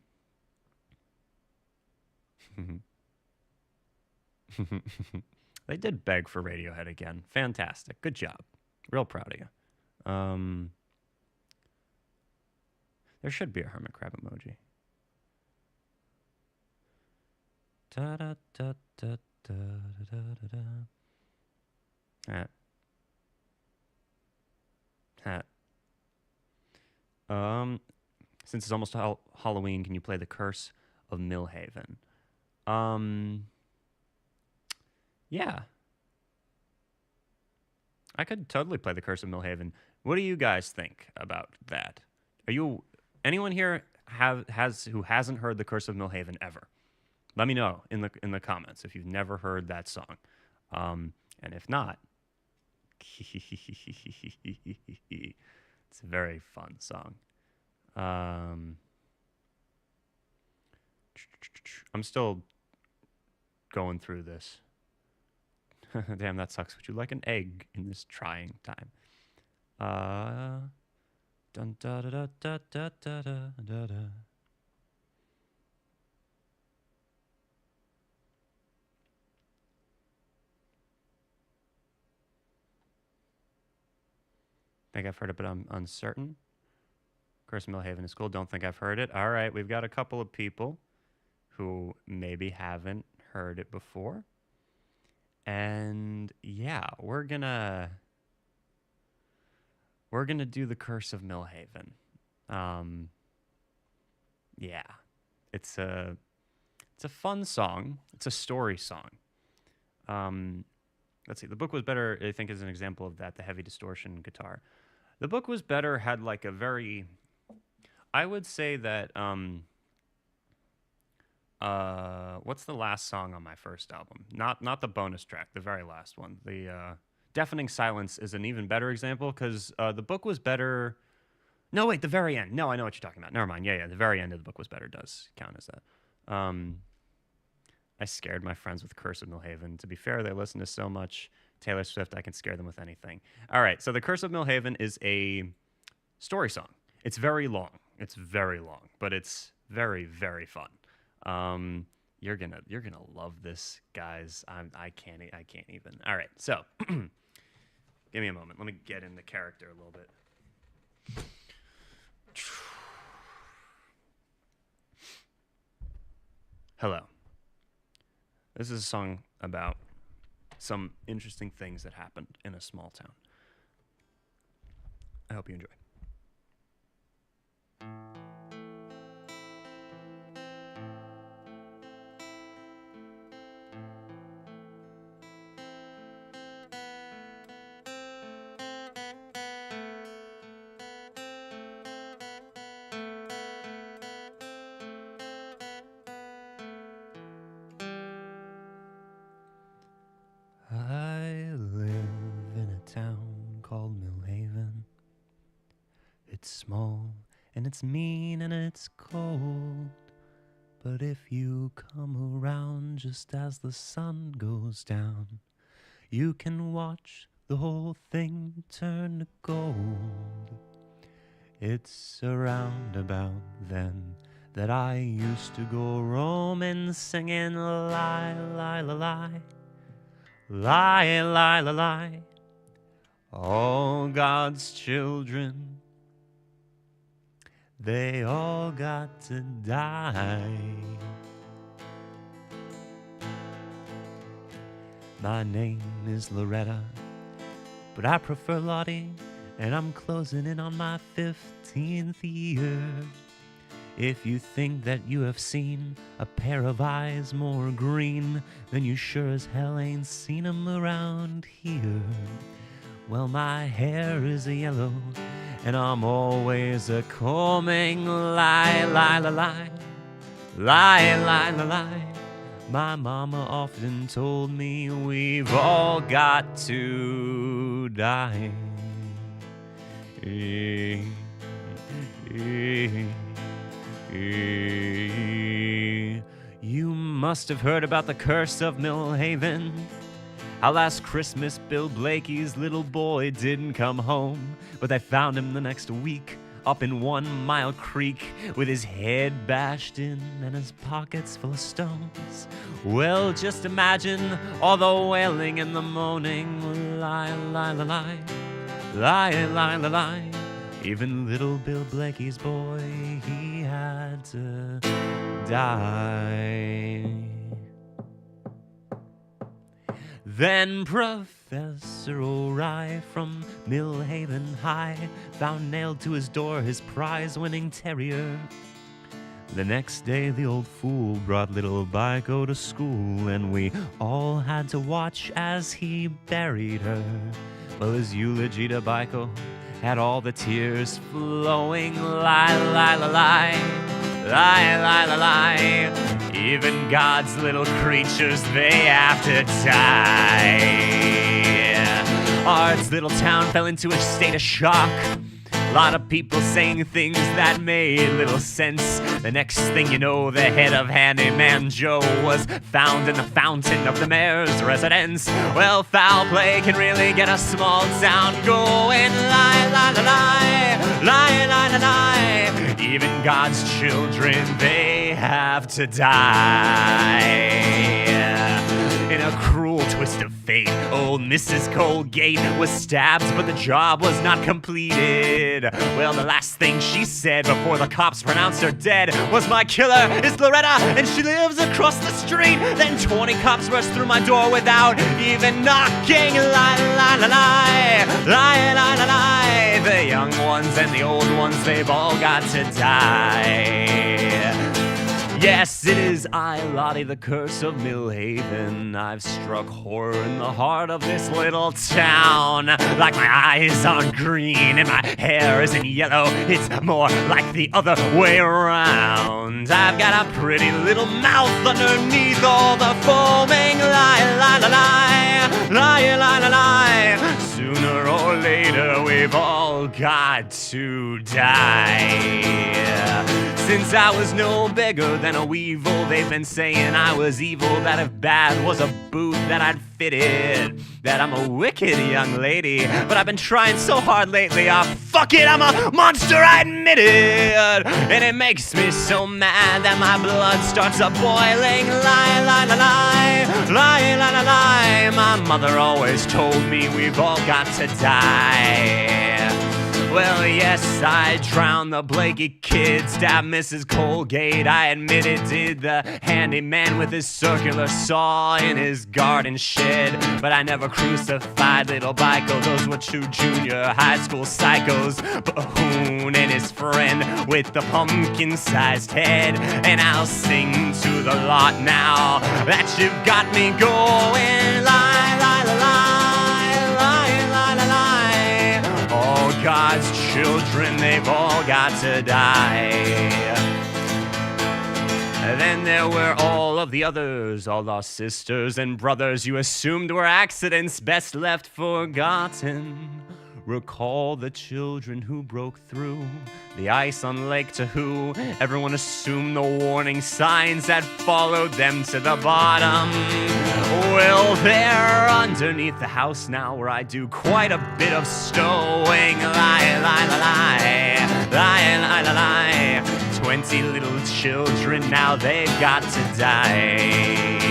S1: They did beg for Radiohead again. Fantastic. Good job. Real proud of you. There should be a hermit crab emoji. Da da da da da da da da. Hat. Since it's almost Halloween, can you play The Curse of Millhaven? Yeah. I could totally play The Curse of Millhaven. What do you guys think about that? Anyone here who hasn't heard The Curse of Millhaven ever? Let me know in the comments if you've never heard that song. And if not, it's a very fun song. I'm still going through this. Damn, that sucks. Would you like an egg in this trying time? Dun da da da da da da da da. Think I've heard it, but I'm uncertain. Curse of Millhaven is cool. Don't think I've heard it. All right, we've got a couple of people who maybe haven't heard it before. And yeah, we're gonna do The Curse of Millhaven. Yeah, it's a fun song. It's a story song. Let's see. The Book Was Better, I think, is an example of that. The heavy distortion guitar. The Book Was Better had like a very, I would say that what's the last song on my first album? Not the bonus track, the very last one. The Deafening Silence is an even better example because The Book Was Better. No, wait, the very end. No, I know what you're talking about. Never mind. Yeah, the very end of The Book Was Better does count as that. I scared my friends with Curse of Millhaven. To be fair, they listen to so much Taylor Swift, I can scare them with anything. All right, so The Curse of Millhaven is a story song. It's very long. But it's very, very fun. You're gonna love this, guys. I can't even. All right, so give me a moment. Let me get in the character a little bit. Hello. This is a song about some interesting things that happened in a small town. I hope you enjoy. I live in a town called Millhaven. It's small and it's mean and it's cold. But if you come around just as the sun goes down, you can watch the whole thing turn to gold. It's around about then that I used to go roaming, singing lie, lie, lie, lie. Lie, lie, lie, lie. All God's children, they all got to die. My name is Loretta, but I prefer Lottie, and I'm closing in on my 15th year. If you think that you have seen a pair of eyes more green, then you sure as hell ain't seen 'em around here. Well, my hair is a yellow, and I'm always a combing. Lie, lie, lie, lie. Lie, lie, lie, lie. My mama often told me we've all got to die. You must have heard about the curse of Millhaven. How last Christmas Bill Blakey's little boy didn't come home, but they found him the next week up in 1 Mile Creek with his head bashed in and his pockets full of stones. Well, just imagine all the wailing and the moaning. Lie, lie, lie, lie, lie, lie, lie, lie. Even little Bill Blakey's boy, he had to die. Then Professor O'Rye from Millhaven High found nailed to his door his prize-winning terrier. The next day the old fool brought little Biko to school, and we all had to watch as he buried her. Well, his eulogy to Biko had all the tears flowing. Lie, lie, lie, lie, lie, lie, lie, lie. Even God's little creatures, they have to die. Art's little town fell into a state of shock. A lot of people saying things that made little sense. The next thing you know, the head of Handyman Joe was found in the fountain of the mayor's residence. Well, foul play can really get a small town going. Lie, lie, lie, lie, lie, lie, lie, lie. Even God's children, they have to die. In a cruel twist of fate, old Mrs. Colgate was stabbed, but the job was not completed. Well, the last thing she said before the cops pronounced her dead was, "My killer is Loretta, and she lives across the street." Then 20 cops rushed through my door without even knocking. Lie, lie, lie, lie, lie, lie, lie, lie. The young ones and the old ones, they've all got to die. Yes, it is I, Lottie, the curse of Millhaven. I've struck horror in the heart of this little town. Like my eyes aren't green and my hair isn't yellow, it's more like the other way around. I've got a pretty little mouth underneath all the foaming. Lie, lie, lie, lie, lie, lie, lie, lie. Sooner or later, we've all got to die. Since I was no bigger than a weevil, they've been saying I was evil, that if bad was a boot that I'd fit it, that I'm a wicked young lady. But I've been trying so hard lately, fuck it, I'm a monster, I admit it. And it makes me so mad that my blood starts a boiling. Lie, lie, lie, lie, lie, lie, lie, lie. My mother always told me we've all got to die. Well, yes, I drowned the Blakey kid, stabbed Mrs. Colgate. I admit it, did the handyman with his circular saw in his garden shed. But I never crucified little Biko, those were two junior high school psychos. Bahoon and his friend with the pumpkin-sized head. And I'll sing to the lot now that you've got me going. Lie, lie, lie, lie, lie, lie, lie. All God's children, they've all got to die. Then there were all of the others, all our sisters and brothers you assumed were accidents, best left forgotten. Recall the children who broke through the ice on Lake Tahoe. Everyone assumed the warning signs that followed them to the bottom. Well, they're underneath the house now, where I do quite a bit of stowing. Lie, lie, lie, lie, lie, lie, lie, lie. 20 little children, now they've got to die.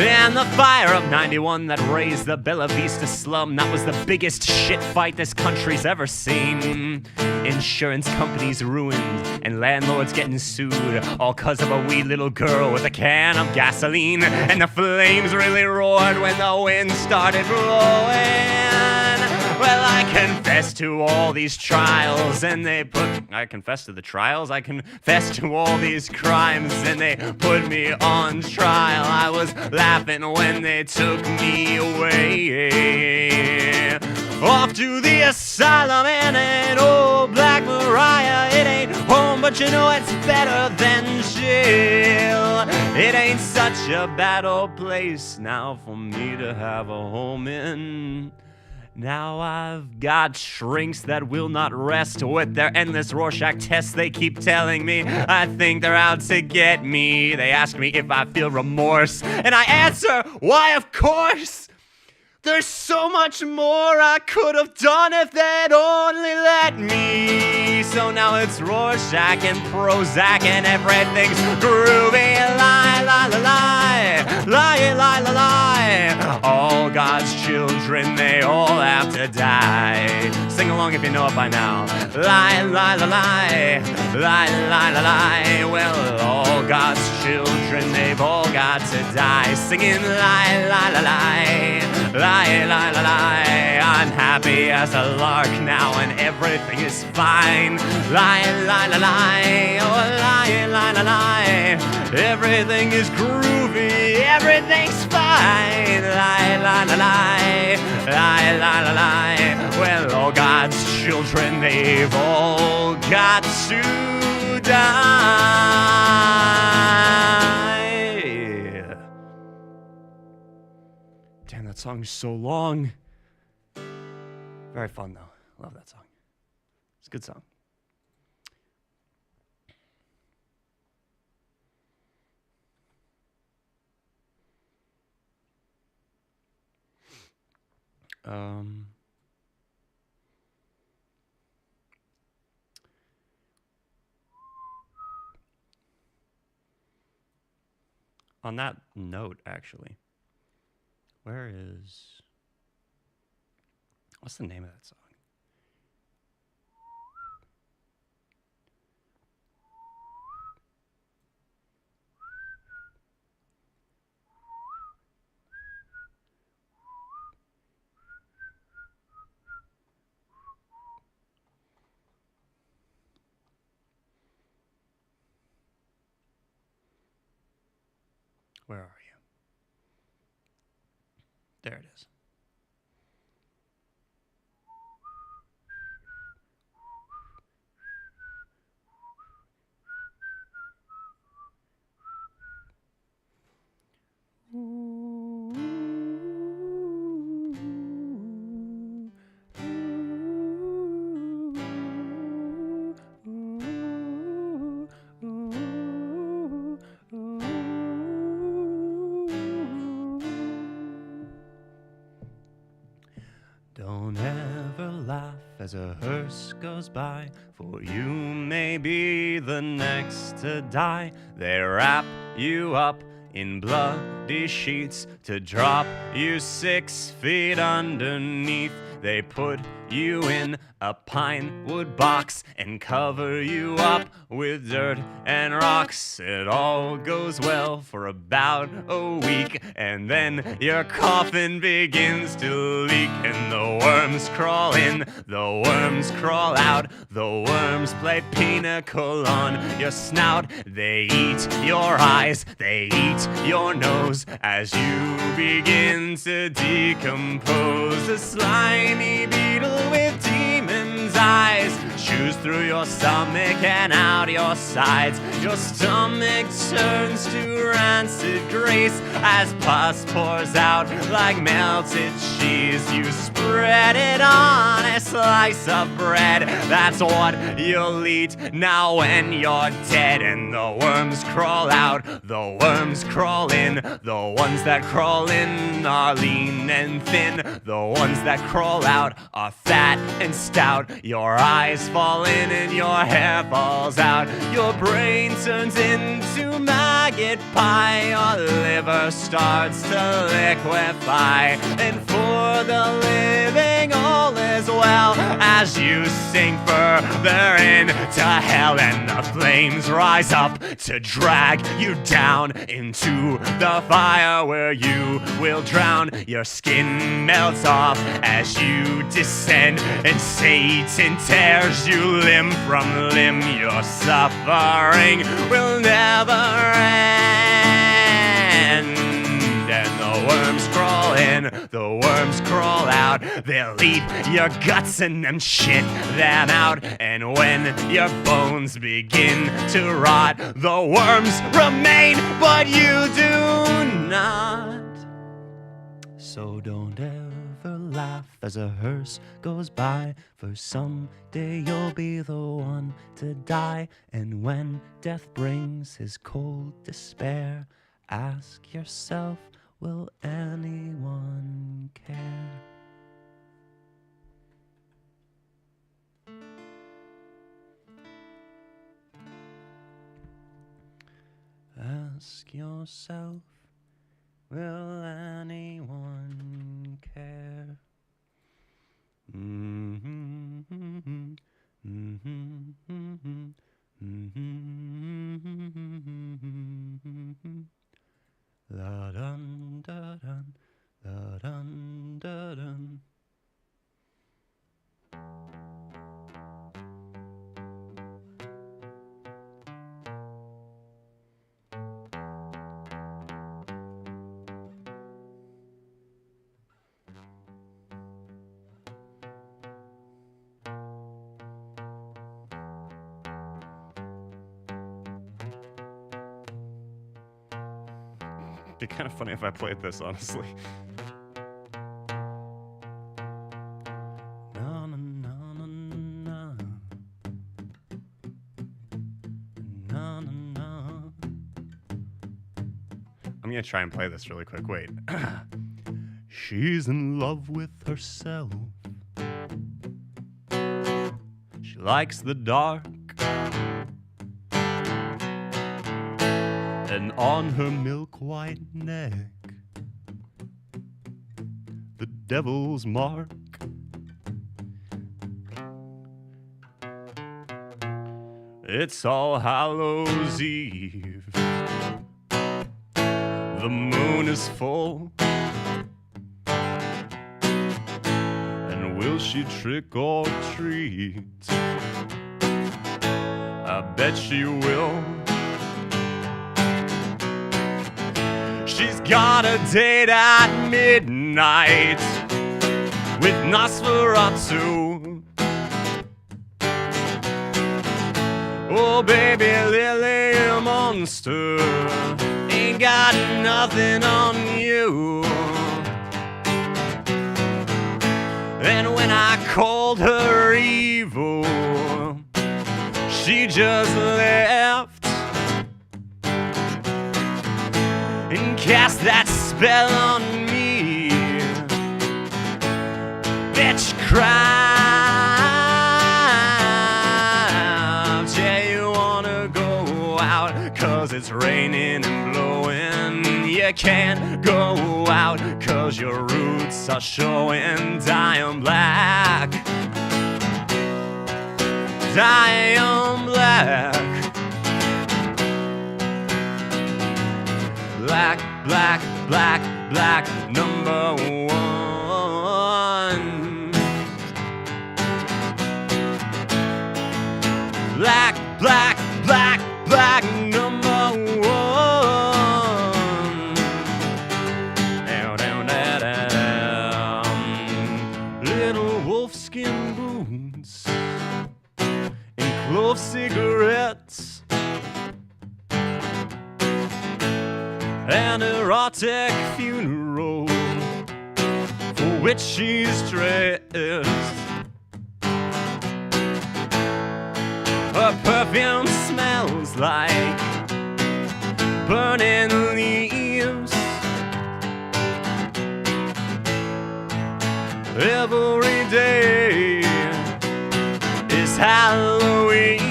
S1: And the fire of 91 that raised the Bella Vista slum, that was the biggest shit fight this country's ever seen. Insurance companies ruined and landlords getting sued, all cause of a wee little girl with a can of gasoline. And the flames really roared when the wind started blowing. Well, I confess to all these trials and they I confess to the trials, I confess to all these crimes and they put me on trial. I was laughing when they took me away. Off to the asylum and an old Black Mariah. It ain't home, but you know it's better than jail. It ain't such a bad old place now for me to have a home in. Now I've got shrinks that will not rest with their endless Rorschach tests. They keep telling me I think they're out to get me. They ask me if I feel remorse, and I answer, why, of course. There's so much more I could have done if they'd only let me. So now it's Rorschach and Prozac and everything's groovy. Lie, lie, lie, lie, lie, lie, lie, lie. All God's children, they all have to die. Sing along if you know it by now. Lie, lie, lie, lie, lie, lie, lie, lie. Well, all God's children, they've all got to die. Singing lie, lie, lie, lie. Lie, lie, lie, lie. I'm happy as a lark now and everything is fine. Lie, lie, lie, lie. Oh, lie, lie, lie, lie. Everything is groovy, everything's fine. Lie, lie, lie, lie. Lie, lie, lie, lie. Well, all God's children, they've all got to die. Damn, that song's so long. Very fun, though. Love that song. It's a good song. On that note, actually, what's the name of that song? Where are you? There it is. Don't ever laugh as a hearse goes by, for you may be the next to die. They wrap you up in bloody sheets to drop you 6 feet underneath. They put you in a pine wood box and cover you up with dirt and rocks. It all goes well for about a week, and then your coffin begins to leak, and the worms crawl in, the worms crawl out, the worms play pinochle on your snout. They eat your eyes, they eat your nose as you begin to decompose. A slimy beetle with demon's eyes chews through your stomach and out your sides. Your stomach turns to rancid grease as pus pours out like melted cheese. You spread it on a slice of bread, that's what you'll eat now when you're dead. And the worms crawl out, the worms crawl in, the ones that crawl in are lean and thin, the ones that crawl out are fat and stout. Your eyes fall in and your hair falls out. Your brain turns into maggot pie. Your liver starts to liquefy. And for the living all is well as you sink further into hell, and the flames rise up to drag you down into the fire where you will drown. Your skin melts off as you descend, and Satan tears you limb from limb. Your suffering will never end. And the worms crawl in, the worms crawl out. They'll eat your guts and then shit them out. And when your bones begin to rot, the worms remain, but you do not. So don't ever never laugh as a hearse goes by, for someday you'll be the one to die. And when death brings his cold despair, ask yourself, will anyone care? Ask yourself, will anyone care? La dun da dun, la dun da dun. It'd be kind of funny if I played this, honestly. Na, na, na, na, na. Na, na, na. I'm gonna try and play this really quick. Wait. She's in love with herself. She likes the dark. And on her milk-white neck, the devil's mark. It's All Hallows Eve. The moon is full. And will she trick or treat? I bet she will. She's got a date at midnight with Nosferatu. Oh, baby, Lily Monster ain't got nothing on you. And when I called her evil, she just left and cast that spell on me. Witchcraft. Yeah, you wanna go out 'cause it's raining and blowing. You can't go out 'cause your roots are showing. Dying black. Dying black. Black, black, black, black, number one. Black, black, black, black, number one. Down, down, down, down. Little wolfskin boots and clove cigarettes. An erotic funeral for which she's dressed. Her perfume smells like burning leaves. Every day is Halloween.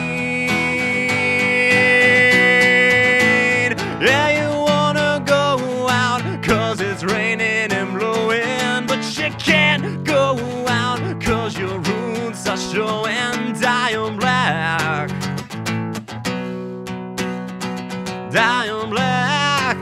S1: Yeah, you wanna go out 'cause it's raining and blowing, but you can't go out 'cause your roots are showing. Dying black. Dying black.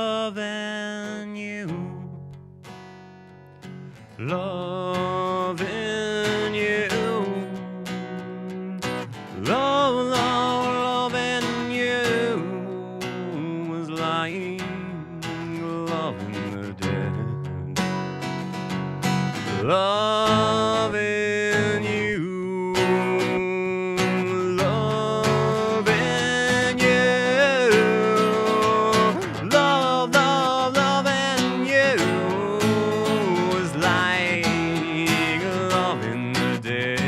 S1: Loving you, loving you. like loving the dead. Loving you, loving you, loving you was like loving the dead.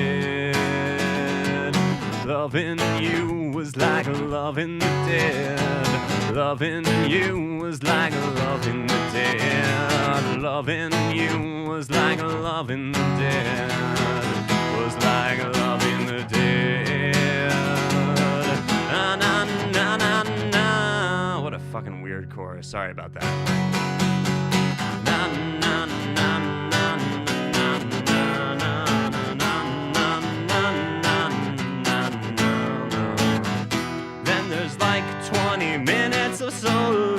S1: Loving you was like loving the dead. Loving you was like loving the dead. Loving you was like loving the dead. Was like loving the dead. Na na na na na. What a fucking weird chorus. Sorry about that. Na na na na na na na. Then there's like 20 minutes of solos.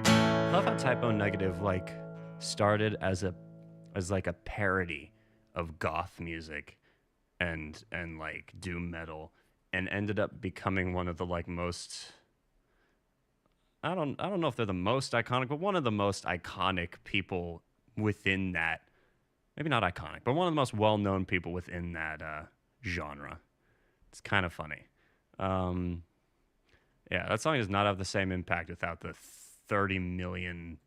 S1: I love how Typo Negative like started as like a parody of goth music and like doom metal, and ended up becoming one of the like most, I don't know if they're the most iconic, but one of the most iconic people within that. Maybe not iconic, but one of the most well-known people within that genre. It's kind of funny. Yeah, that song does not have the same impact without the 30 million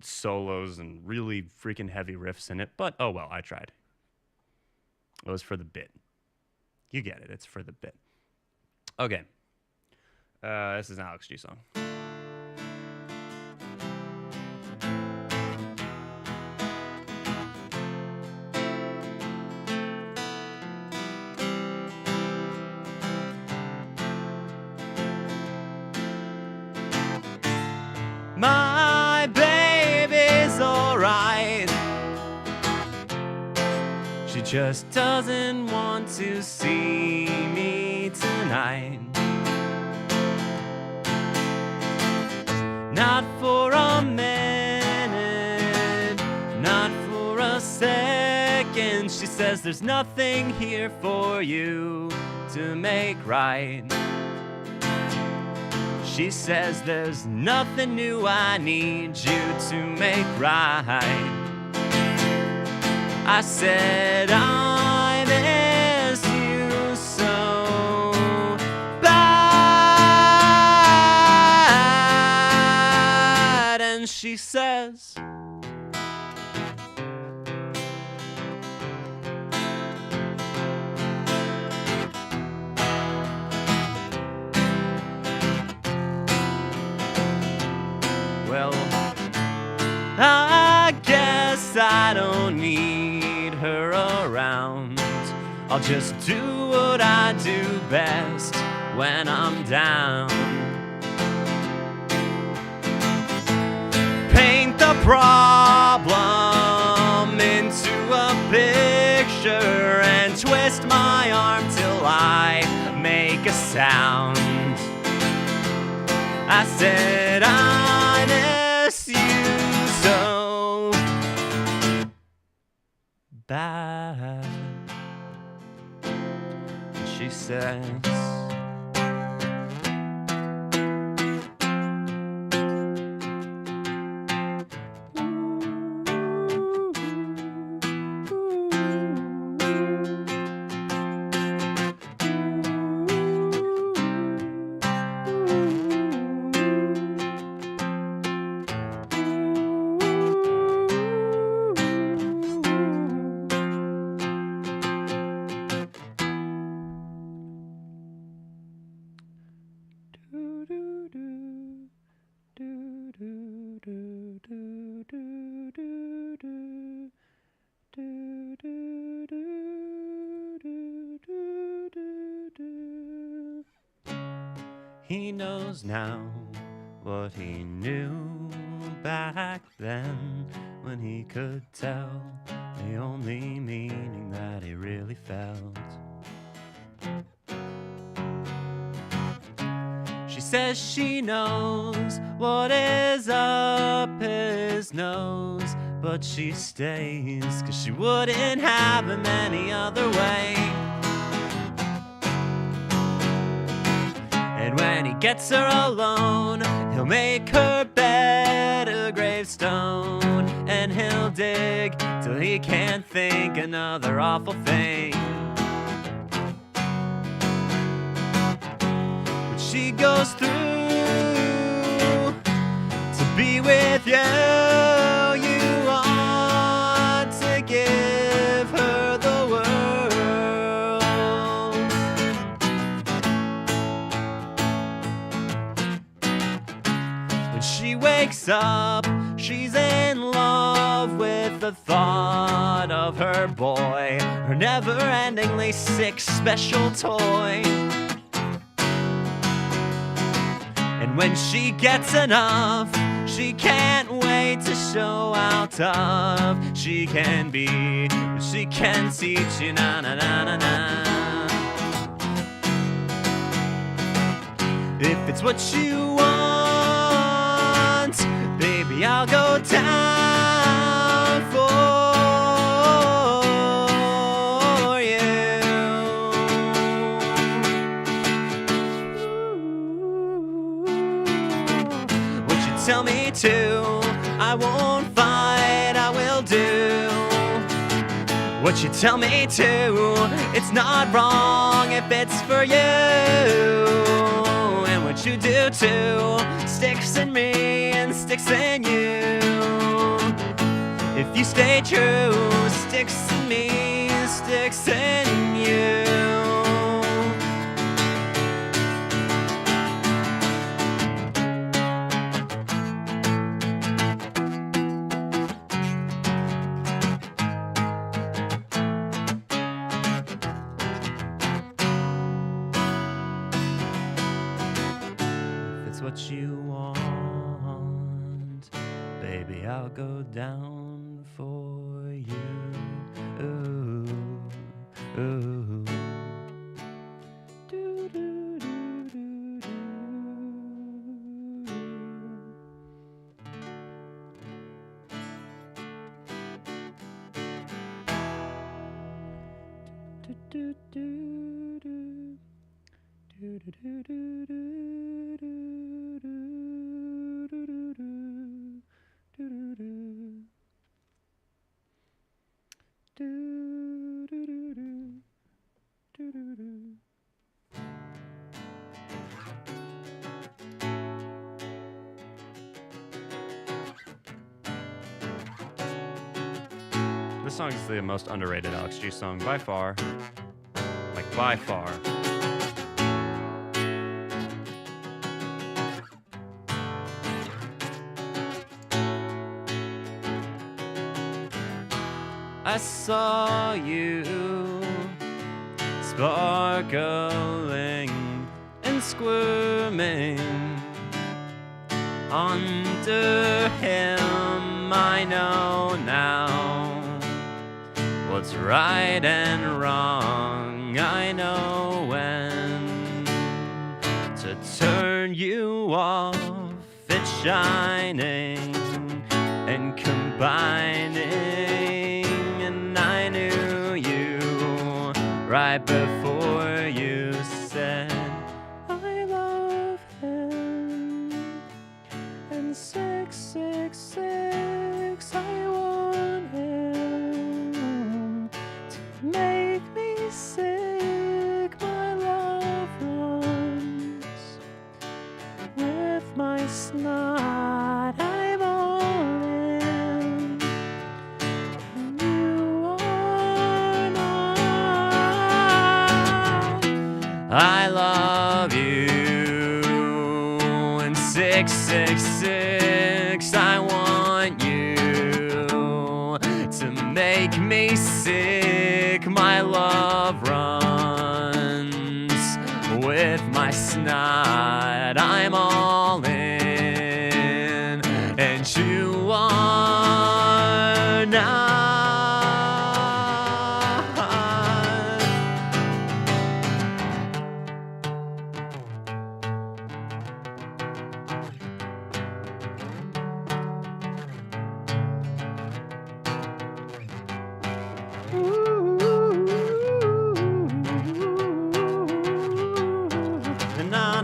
S1: solos and really freaking heavy riffs in it. But, oh well, I tried. It was for the bit. You get it. It's for the bit. Okay. This is an Alex G song. My baby's alright. She just doesn't want to see me tonight. Not for a minute, not for a second. She says there's nothing here for you to make right. She says there's nothing new I need you to make right. I said I miss you so bad. And she says well, I guess I don't need her around. I'll just do what I do best when I'm down. Paint the problem into a picture and twist my arm till I make a sound. I said I miss you so bad. And she says he knows now what he knew back then, when he could tell the only meaning that he really felt. She says she knows what is up his nose, but she stays 'cause she wouldn't have him any other way. when he gets her alone, he'll make her bed a gravestone, and he'll dig till he can't think another awful thing. But she goes through to be with you. You want to give her the world. When she wakes up, she's in love with the thought of her boy, her never-endingly sick special toy. And when she gets enough, she can't wait to show how tough she can be. She can teach you, na na na na na. If it's what you want, baby, I'll go down for you. What you tell me to, I won't fight, I will do what you tell me to. It's not wrong if it's for you. And what you do too sticks in me and sticks in you. If you stay true, sticks in me, sticks in you. What you want, baby, I'll go down for you. Ooh, ooh. Do, do, do, do, do, do, do, do, do, do, do, do. This song is the most underrated Alex G song by far. Like, by far. I saw you sparkling and squirming under him. I know now what's right and wrong. I know when to turn you off. It's shining and combining, and I knew you right before you said I love him. And 666, I want him to make me sick. My love runs with my snot. I'm all in, and you are not. I love you, and 666, I want you to make me sick. My love runs with my snot. I'm all in, and you are not. And I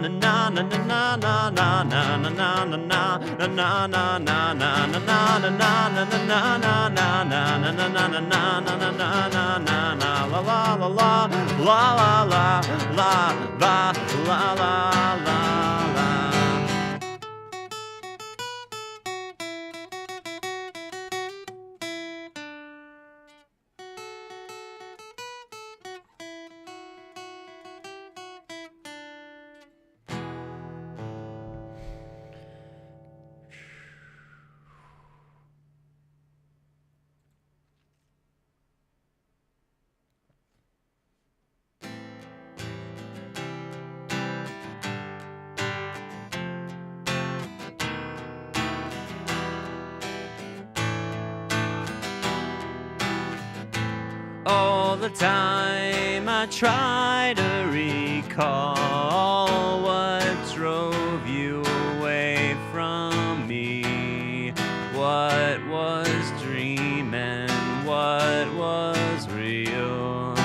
S1: All the time I try to recall what drove you away from me. What was dream and what was real?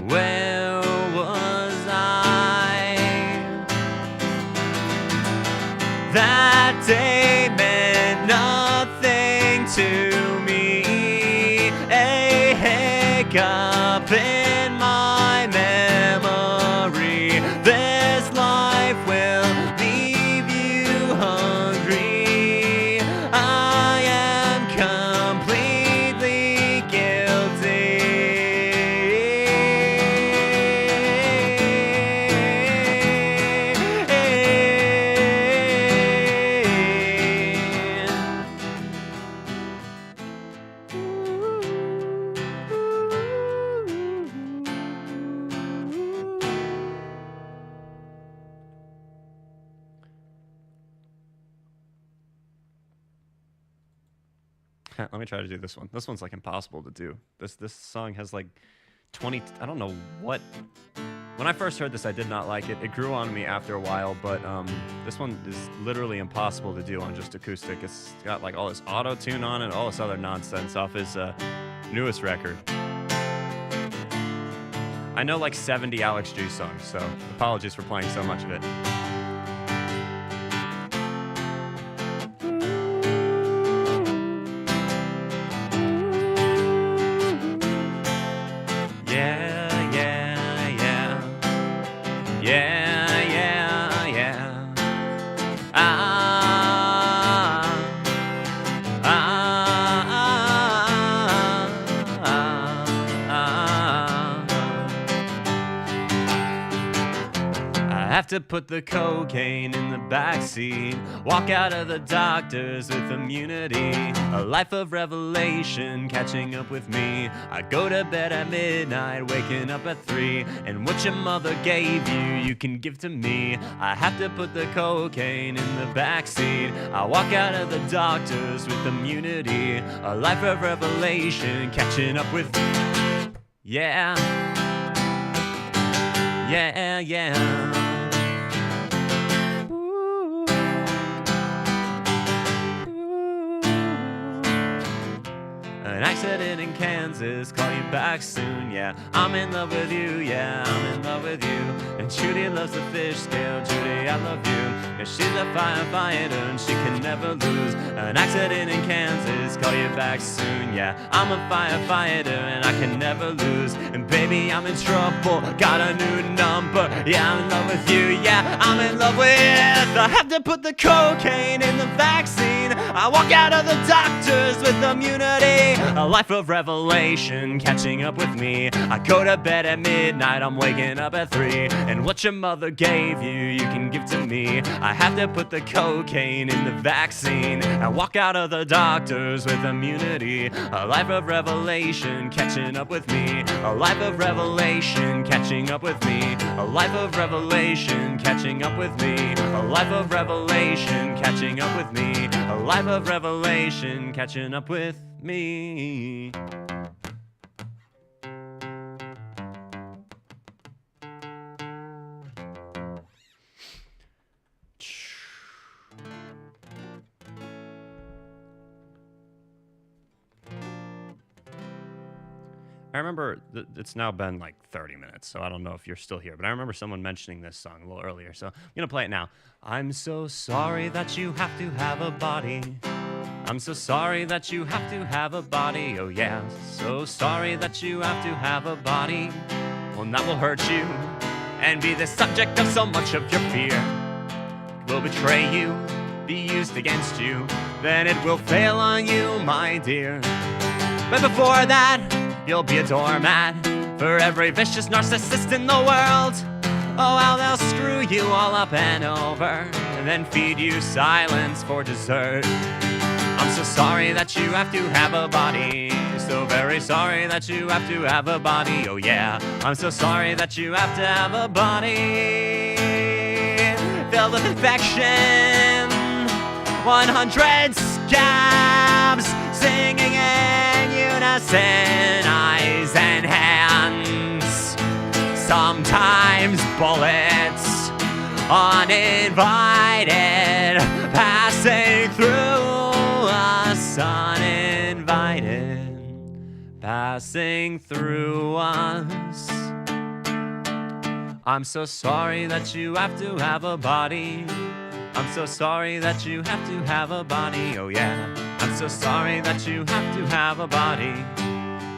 S1: Where was I? That day meant nothing to me. A hiccup in my memory. This life will leave you hungry. I am completely Let me try to do this one. This one's like impossible to do. This song has like 20, I don't know what. When I first heard this, I did not like it. It grew on me after a while, but this one is literally impossible to do on just acoustic. It's got like all this auto-tune on it, all this other nonsense off his newest record. I know like 70 Alex G songs, so apologies for playing so much of it. To put the cocaine in the backseat, walk out of the doctors with immunity, a life of revelation catching up with me. I go to bed at midnight, waking up at 3, and what your mother gave you, you can give to me. I have to put the cocaine in the backseat, I walk out of the doctors with immunity, a life of revelation catching up with yeah, yeah, yeah. An accident in Kansas, call you back soon, yeah. I'm in love with you, yeah, I'm in love with you. And Judy loves the fish scale, Judy, I love you. Yeah, she's a firefighter and she can never lose. An accident in Kansas, call you back soon, yeah. I'm a firefighter and I can never lose. And baby, I'm in trouble, got a new number. Yeah, I'm in love with you, yeah, I'm in love with. I have to put the cocaine in the vaccine. I walk out of the doctors with immunity. A life of revelation catching up with me. I go to bed at midnight, I'm waking up at 3. And what your mother gave you, you can give to me. I have to put the cocaine in the vaccine. I walk out of the doctors with immunity. A life of revelation catching up with me. A life of revelation catching up with me. A life of revelation catching up with me. A life of revelation catching up with me. A life of revelation catching up with me. remember it's now been like 30 minutes, so I don't know if you're still here, but I remember someone mentioning this song a little earlier, so I'm gonna play it now. I'm so sorry that you have to have a body. I'm so sorry that you have to have a body. Oh yeah, so sorry that you have to have a body. One that will hurt you and be the subject of so much of your fear. Will betray you, be used against you, then it will fail on you, my dear. But before that, you'll be a doormat for every vicious narcissist in the world. Oh, how they'll screw you all up and over, and then feed you silence for dessert. I'm so sorry that you have to have a body. So very sorry that you have to have a body. Oh yeah, I'm so sorry that you have to have a body. Filled with infection, 100 scabs, singing in unison, eyes and hands, sometimes bullets, uninvited, passing through us, uninvited, passing through us. I'm so sorry that you have to have a body. I'm so sorry that you have to have a body. Oh yeah, I'm so sorry that you have to have a body.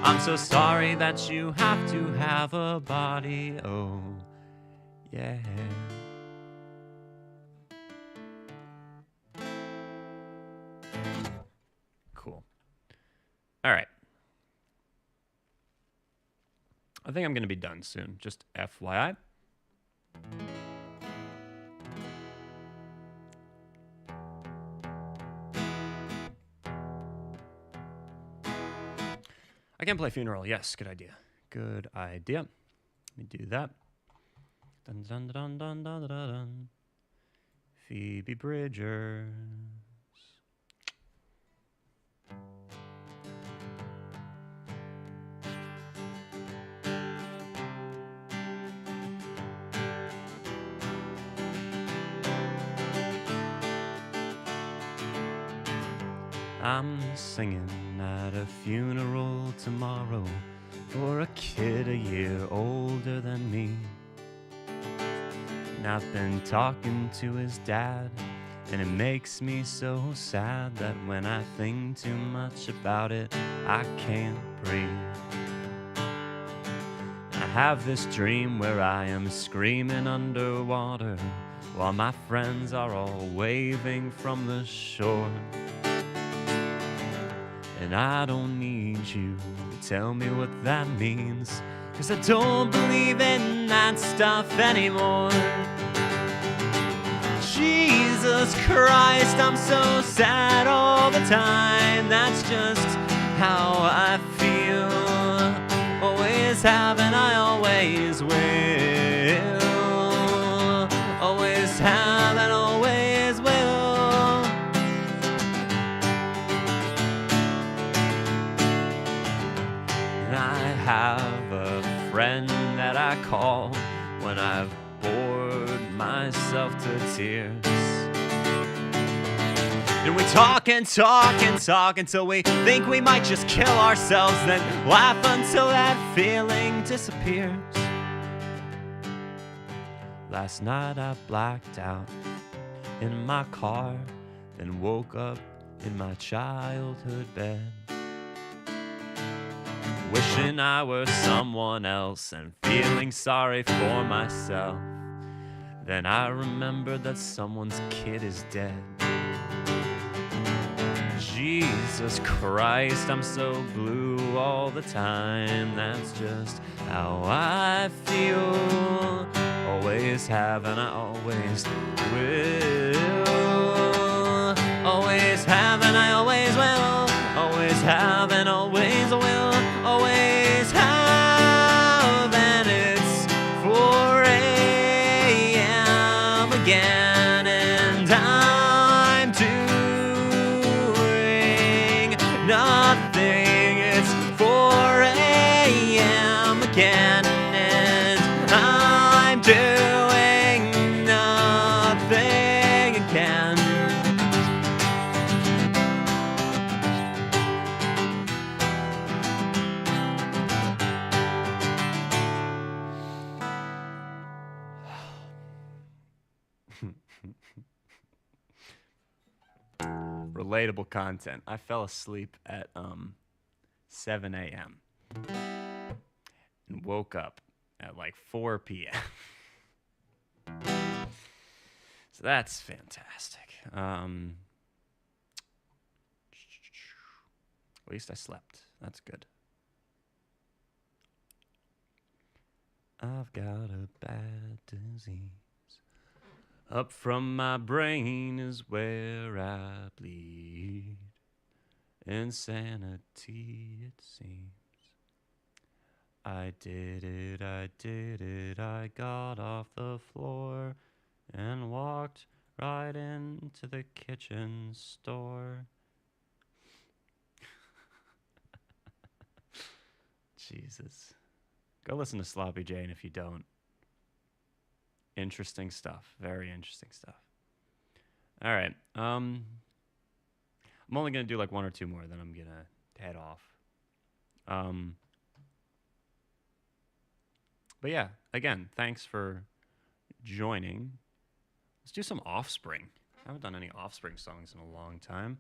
S1: I'm so sorry that you have to have a body. Oh yeah. Cool. All right. I think I'm going to be done soon. Just FYI. I can play Funeral. Yes, good idea. Good idea. Let me do that. Dun dun dun dun dun dun dun. Phoebe Bridgers. I'm singing at a funeral tomorrow for a kid a year older than me. And I've been talking to his dad, and it makes me so sad that when I think too much about it, I can't breathe. I have this dream where I am screaming underwater while my friends are all waving from the shore. And I don't need you to tell me what that means, 'cause I don't believe in that stuff anymore. Jesus Christ, I'm so sad all the time. That's just how I feel. Always have and I always will. Always have and always will. And I have a friend that I call when I've bored myself to tears. And we talk and talk and talk until we think we might just kill ourselves, then laugh until that feeling disappears. Last night I blacked out in my car, then woke up in my childhood bed, wishing I were someone else and feeling sorry for myself. Then I remembered that someone's kid is dead. Jesus Christ, I'm so blue all the time. That's just how I feel. Always have and I always will. Always have and I always will. Always have and always will. Always have, and it's 4 a.m. again, and I'm doing nothing. It's 4 a.m. again, and I'm doing nothing again. Relatable content. I fell asleep at 7 a.m. and woke up at like 4 p.m. So that's fantastic. At least I slept. That's good. I've got a bad disease. Up from my brain is where I bleed. Insanity, it seems. I did it, I got off the floor and walked right into the kitchen store. Jesus. Go listen to Sloppy Jane if you don't. Interesting stuff. Very interesting stuff. All right. I'm only going to do like one or two more, then I'm going to head off. But yeah, again, thanks for joining. Let's do some Offspring. I haven't done any Offspring songs in a long time.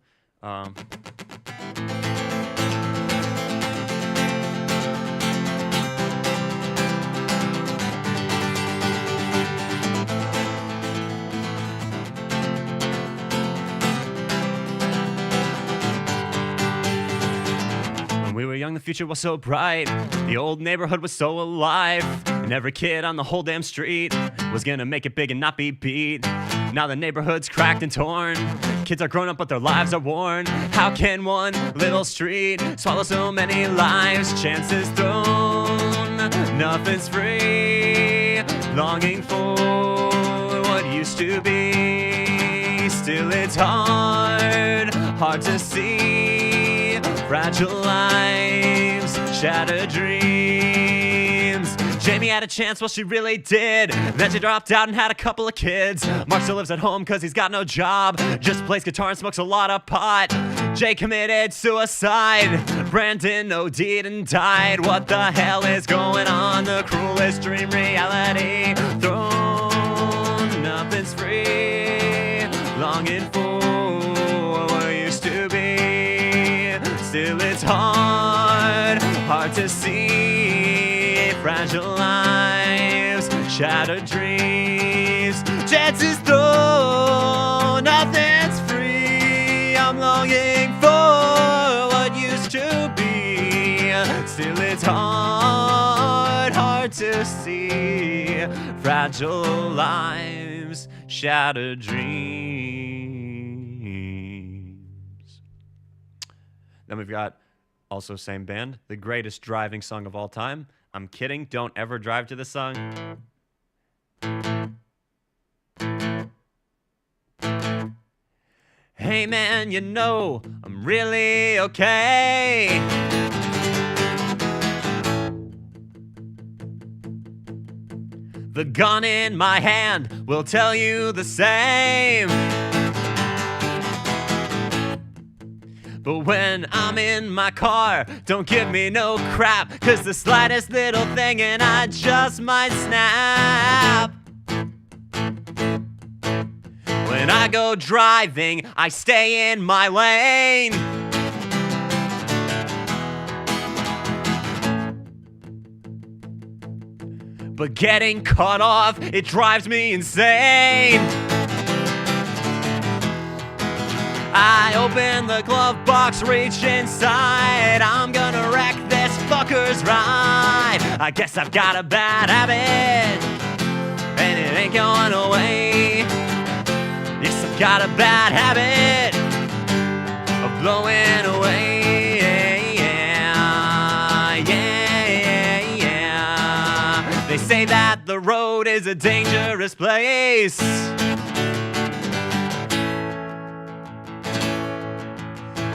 S1: When we were young, the future was so bright. The old neighborhood was so alive. And every kid on the whole damn street was gonna make it big and not be beat. Now the neighborhood's cracked and torn. Kids are grown up, but their lives are worn. How can one little street swallow so many lives? Chances thrown, nothing's free. Longing for what used to be. Still it's hard to see. Fragile lives, shattered dreams. Jamie had a chance, well she really did. Then she dropped out and had a couple of kids. Mark still lives at home cause he's got no job. Just plays guitar and smokes a lot of pot. Jay committed suicide. Brandon OD'd and died. What the hell is going on? The cruelest dream reality thrown. Nothing's free. Longing for what used to be. Still it's hard to see. Fragile lives, shattered dreams. Chances though, nothing's free. I'm longing for what used to be. Still it's hard to see. Fragile lives, shattered dreams. Then we've got, also same band, the greatest driving song of all time. I'm kidding, don't ever drive to this song. Hey man, you know, I'm really okay. The gun in my hand will tell you the same. But when I'm in my car, don't give me no crap, cause the slightest little thing and I just might snap. When I go driving, I stay in my lane. But getting cut off, it drives me insane. I open the glove box, reach inside. I'm gonna wreck this fucker's ride. I guess I've got a bad habit, and it ain't going away. Yes, I've got a bad habit of blowing away. Yeah. They say that the road is a dangerous place.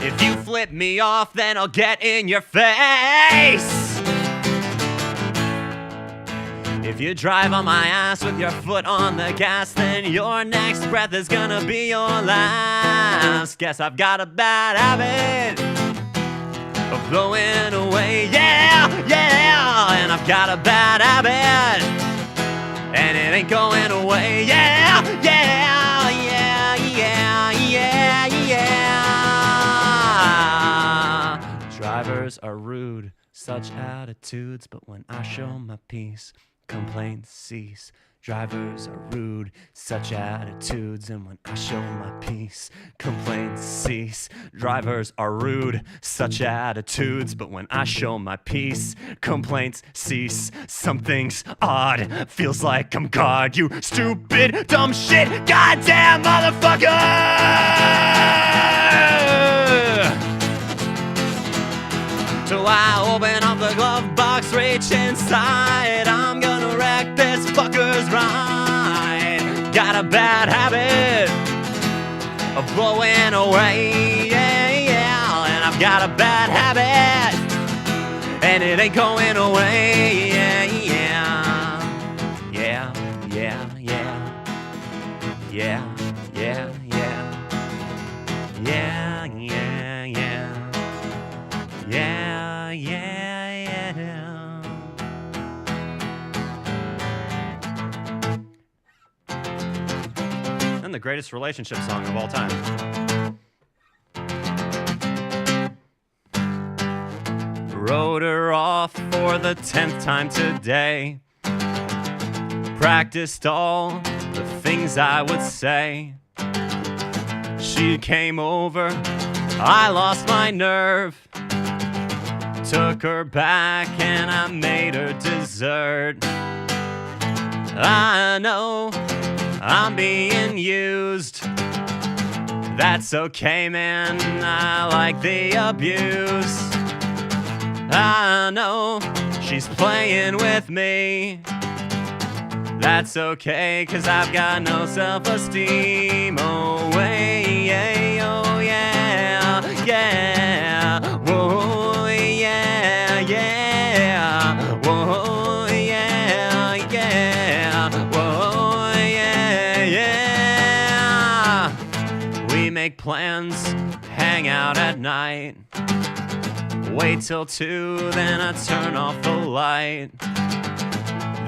S1: If you flip me off, then I'll get in your face. If you drive on my ass with your foot on the gas, then your next breath is gonna be your last. Guess I've got a bad habit of blowing away. Yeah, yeah. And I've got a bad habit, and it ain't going away. Yeah, yeah. Drivers are rude, such attitudes, but when I show my peace, complaints cease. Drivers are rude, such attitudes, and when I show my peace, complaints cease. Drivers are rude, such attitudes, but when I show my peace, complaints cease. Something's odd, feels like I'm God, you stupid, dumb shit, goddamn motherfucker! So I open up the glove box, reach inside. I'm gonna wreck this fucker's ride. Got a bad habit of blowing away, yeah. And I've got a bad habit, and it ain't going away, yeah. Yeah, yeah, yeah. Yeah, yeah, yeah. Yeah, yeah, yeah. Yeah, yeah, yeah. And the greatest relationship song of all time. Wrote her off for the 10th time today. Practiced all the things I would say. She came over, I lost my nerve. Took her back and I made her dessert. I know I'm being used. That's okay, man, I like the abuse. I know she's playing with me. That's okay, 'cause I've got no self-esteem. Oh, yeah, oh, yeah, yeah. Whoa, yeah, yeah. Whoa, yeah, yeah. Whoa, yeah, yeah. We make plans, hang out at night. Wait till 2, then I turn off the light.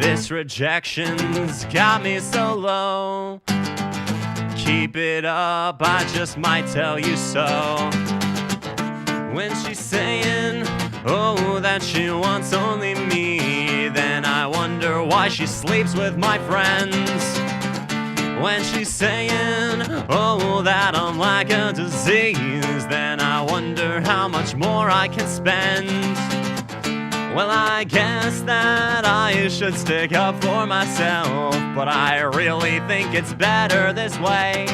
S1: This rejection's got me so low. Keep it up, I just might tell you so. When she's saying, oh, that she wants only me, then I wonder why she sleeps with my friends. When she's saying, oh, that I'm like a disease, then I wonder how much more I can spend. Well, I guess that I should stick up for myself, but I really think it's better this way.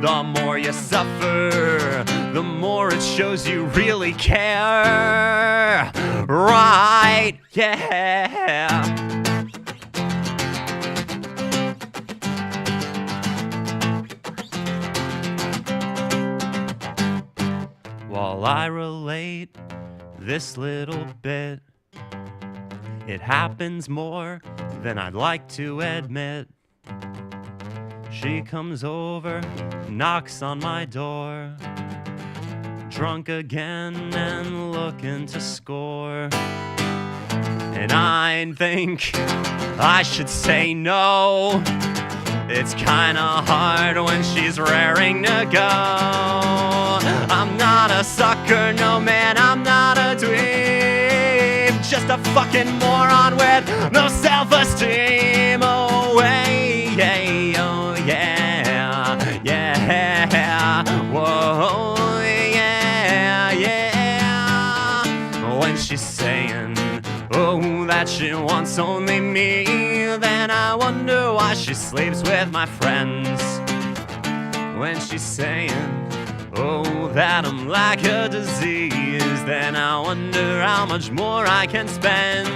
S1: The more you suffer, the more it shows you really care. Right, yeah. While I relate this little bit, it happens more than I'd like to admit. She comes over, knocks on my door, drunk again and looking to score. And I think I should say no. It's kinda hard when she's raring to go. I'm not a sucker, no man, I'm not a dweeb. Just a fucking moron with no self-esteem. Oh, hey, yeah, oh, yeah, yeah. Whoa, yeah, yeah. When she's saying, oh, that she wants only me, then I wonder why she sleeps with my friends. When she's saying, oh, that I'm like a disease, then I wonder how much more I can spend.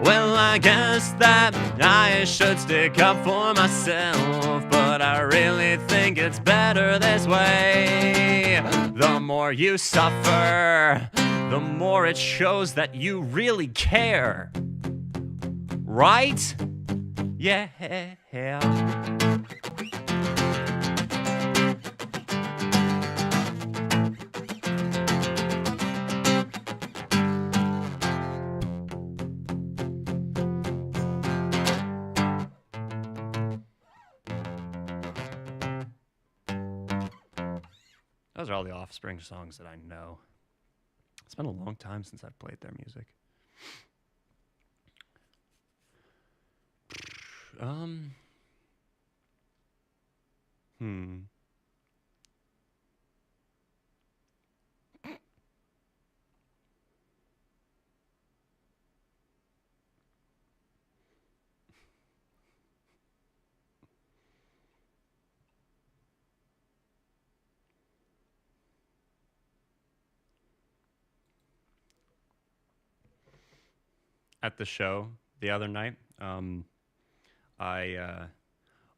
S1: Well, I guess that I should stick up for myself, but I really think it's better this way. The more you suffer, the more it shows that you really care. Right? Yeah. Those are all the Offspring songs that I know. It's been a long time since I've played their music. At the show the other night, I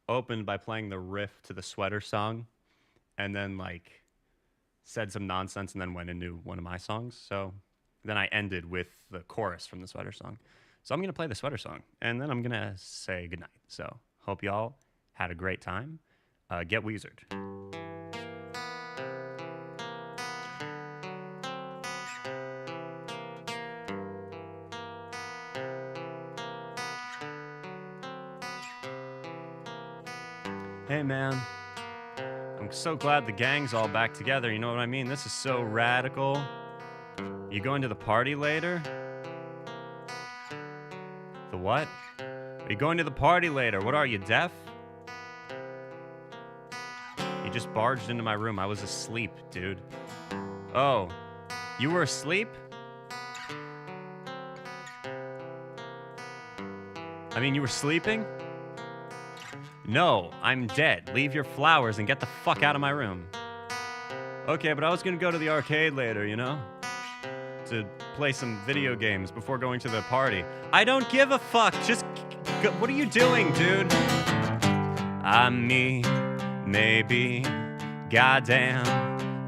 S1: opened by playing the riff to the Sweater song, and then like said some nonsense, and then went into one of my songs. So then I ended with the chorus from the Sweater song. So I'm gonna play the Sweater song, and then I'm gonna say goodnight. So hope y'all had a great time. Get Weezered. Hey man, I'm so glad the gang's all back together, you know what I mean? This is so radical. You going to the party later? The what? Are you going to the party later? What are you, deaf? You just barged into my room. I was asleep, dude. Oh, you were asleep? I mean, you were sleeping? No, I'm dead. Leave your flowers and get the fuck out of my room. Okay, but I was gonna go to the arcade later, you know? To play some video games before going to the party. I don't give a fuck. Just, what are you doing, dude? I'm me, maybe. Goddamn,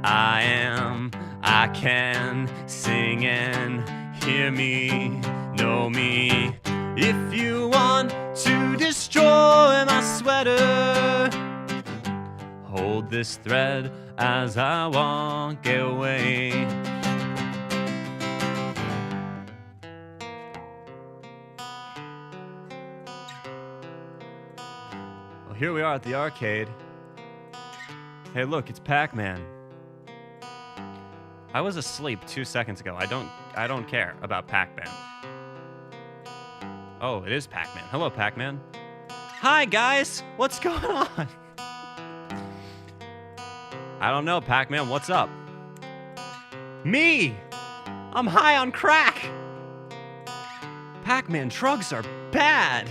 S1: I am. I can sing and hear me, know me. If you want to destroy my sweater, hold this thread as I walk away. Well, here we are at the arcade. Hey, look, it's Pac-Man. I was asleep 2 seconds ago. I don't care about Pac-Man. Oh, it is Pac-Man. Hello, Pac-Man. Hi, guys. What's going on? I don't know, Pac-Man. What's up? Me! I'm high on crack! Pac-Man, drugs are bad!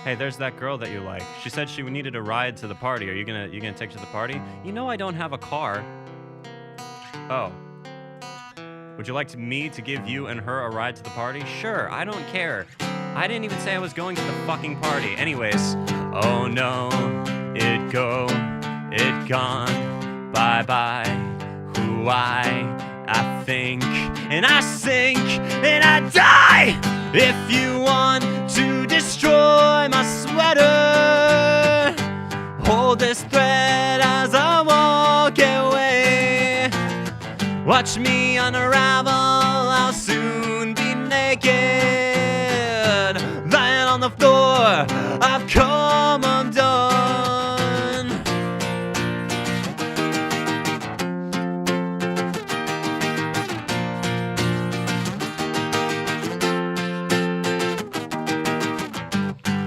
S1: Hey, there's that girl that you like. She said she needed a ride to the party. Are you gonna take her to the party? You know I don't have a car. Oh. Would you like me to give you and her a ride to the party? Sure, I don't care. I didn't even say I was going to the fucking party. Anyways, oh no, it gone, bye-bye. Who I think, and I sink, and I die. If you want to destroy my sweater, hold this thread as I walk away. Watch me unravel, I'll soon be naked. Lying on the floor, I've come undone.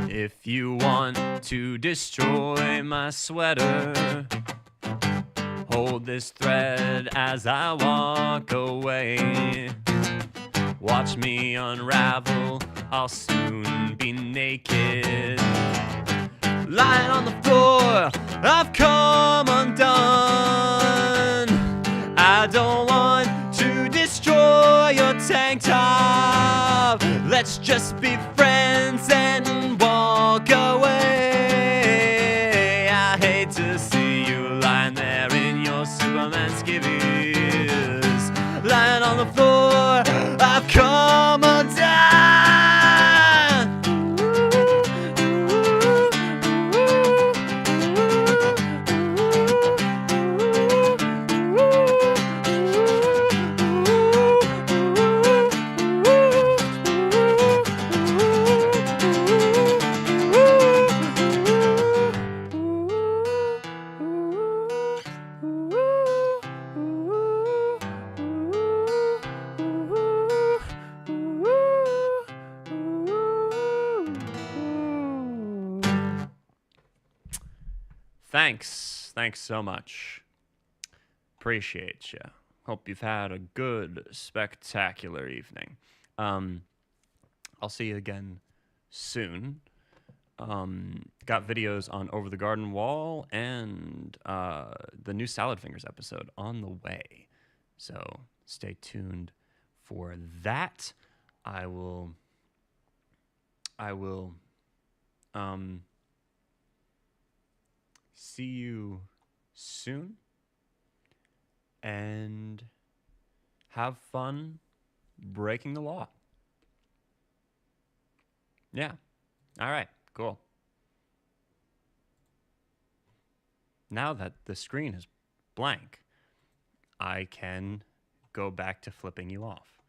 S1: If you want to destroy my sweater, hold this thread as I walk away. Watch me unravel, I'll soon be naked. Lying on the floor, I've come undone. I don't want to destroy your tank top. Let's just be friends and walk away. I hate to see you lying there in your Superman skivvies. Lying on the floor, I've come undone. thanks. Thanks so much. Appreciate you. Hope you've had a good, spectacular evening. I'll see you again soon. Got videos on Over the Garden Wall and the new Salad Fingers episode on the way. So stay tuned for that. I will see you soon and have fun breaking the law. Yeah. All right. Cool. Now that the screen is blank, I can go back to flipping you off.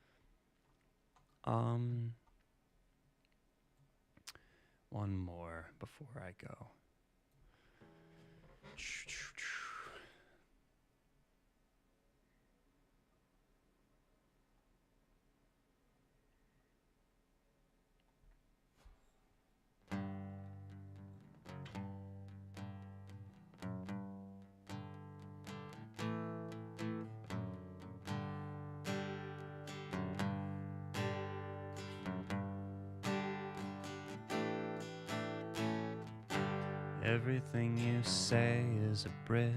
S1: One more before I go. Everything you say is a bridge.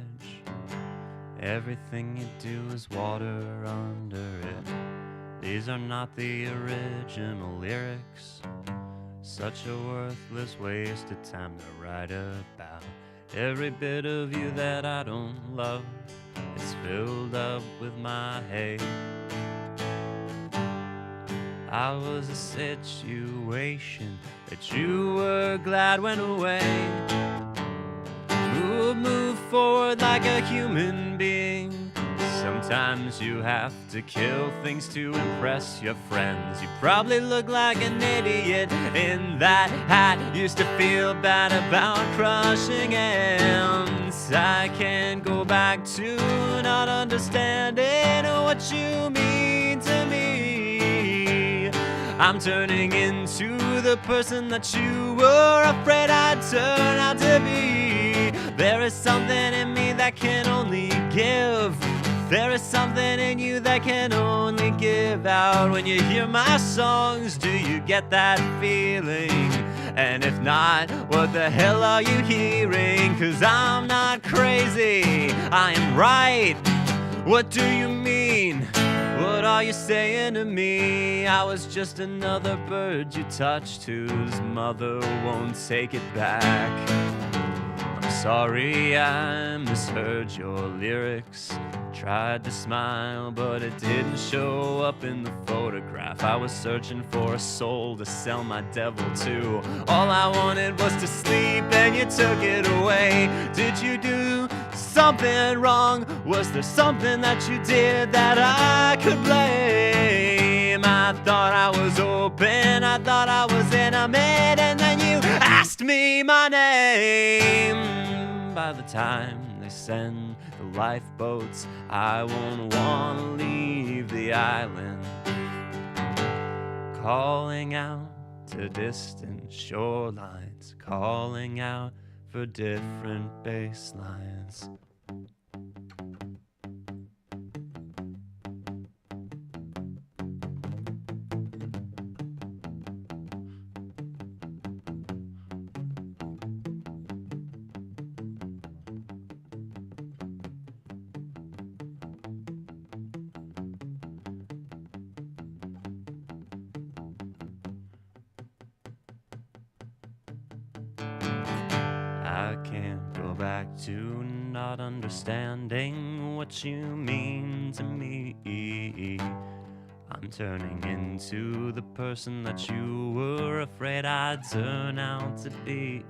S1: Everything you do is water under it. These are not the original lyrics. Such a worthless waste of time to write about. Every bit of you that I don't love is filled up with my hate. I was a situation that you were glad went away. Move forward like a human being. Sometimes you have to kill things to impress your friends. You probably look like an idiot in that hat. Used to feel bad about crushing ends. I can't go back to not understanding what you mean to me. I'm turning into the person that you were afraid I'd turn out to be. There is something in me that can only give. There is something in you that can only give out. When you hear my songs, do you get that feeling? And if not, what the hell are you hearing? 'Cause I'm not crazy, I am right. What do you mean? What are you saying to me? I was just another bird you touched whose mother won't take it back. I'm sorry I misheard your lyrics. Tried to smile, but it didn't show up in the photograph. I was searching for a soul to sell my devil to. All I wanted was to sleep and you took it away. Did you do something wrong? Was there something that you did that I could blame? I thought I was open, I thought I was intimate, and then you asked me my name. By the time they send the lifeboats, I won't want to leave the island. Calling out to distant shorelines, calling out for different baselines. I can't go back to not understanding what you mean to me. I'm turning into the person that you were afraid I'd turn out to be.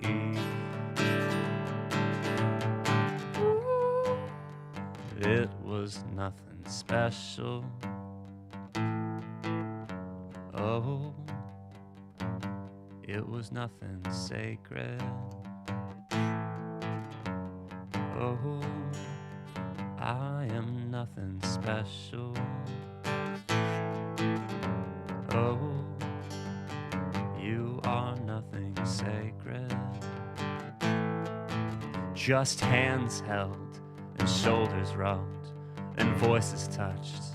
S1: It was nothing special. Oh, it was nothing sacred. Oh, I am nothing special. Oh, you are nothing sacred. just hands held and shoulders rubbed and voices touched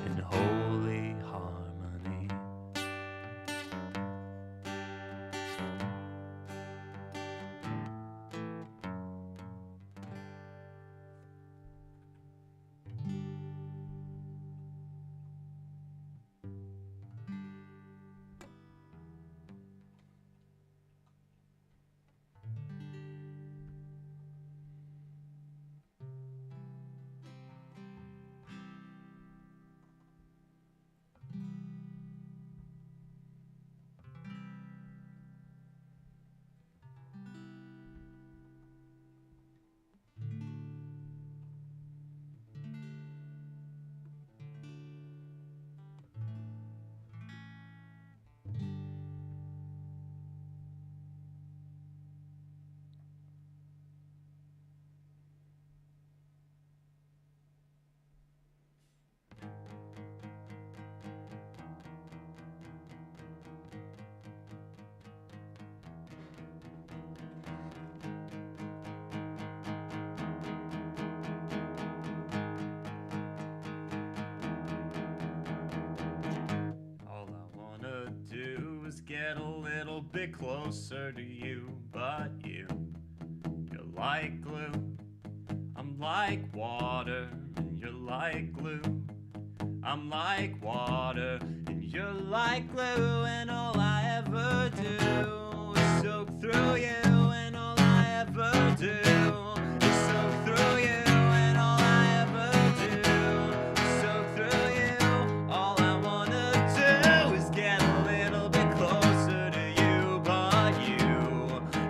S1: in holy harmony. Get a little bit closer to you, but you're like glue. I'm like water, and you're like glue. I'm like water, and you're like glue, and all I ever do is soak through you, and all I ever do is soak through you, and all I ever do is soak through you. All I wanna do is get a little bit closer to you, but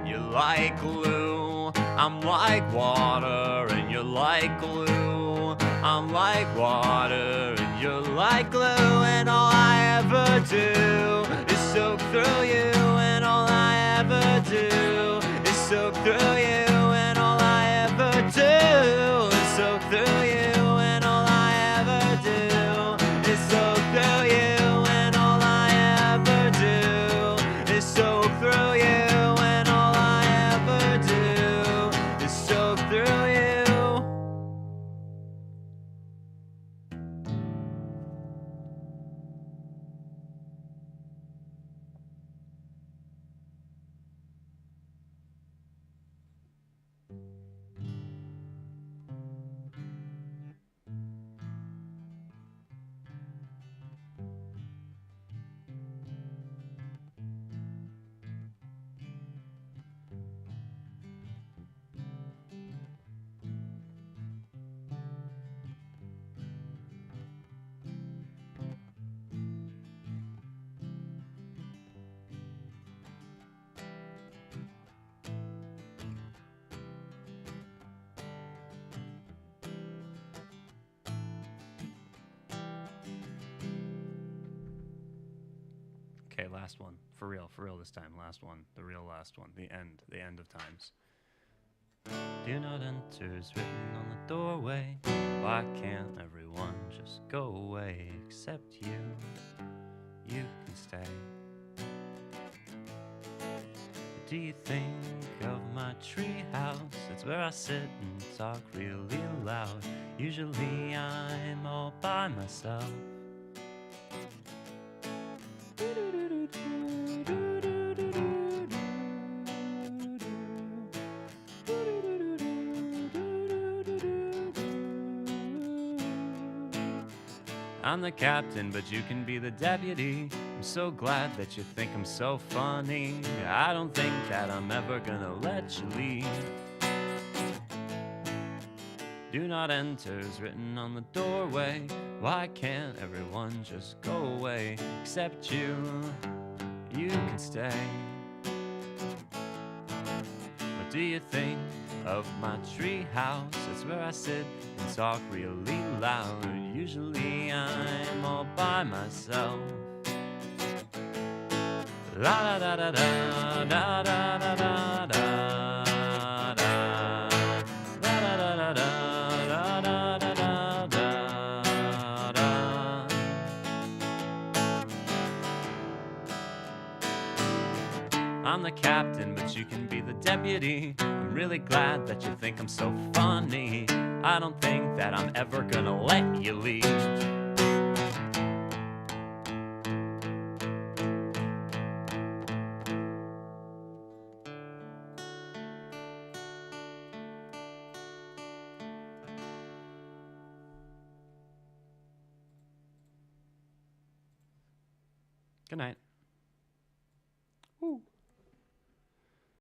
S1: you're like glue. I'm like water, and you're like glue. I'm like water, and you're like glue, and all I ever do is soak through you, and all I ever do is soak through you, and all I ever do is soak through you, and all I ever do is soak through you, and all I ever do is soak through you, and all I ever do is soak through you. Okay, last one. For real this time. Last one. The real last one. The end of times. Do not enter is written on the doorway. Why can't everyone just go away except you? You can stay. Do you think of my treehouse? It's where I sit and talk really loud. Usually I'm all by myself. I'm the captain, but you can be the deputy. I'm so glad that you think I'm so funny. I don't think that I'm ever gonna let you leave. Do not enter is written on the doorway. Why can't everyone just go away except you? You can stay. What do you think of my treehouse? It's where I sit and talk really loud. Usually I'm all by myself. La da da da da da da da da da. I'm the captain, but you can be the deputy. I'm really glad that you think I'm so funny. I don't think that I'm ever gonna let you leave. Good night.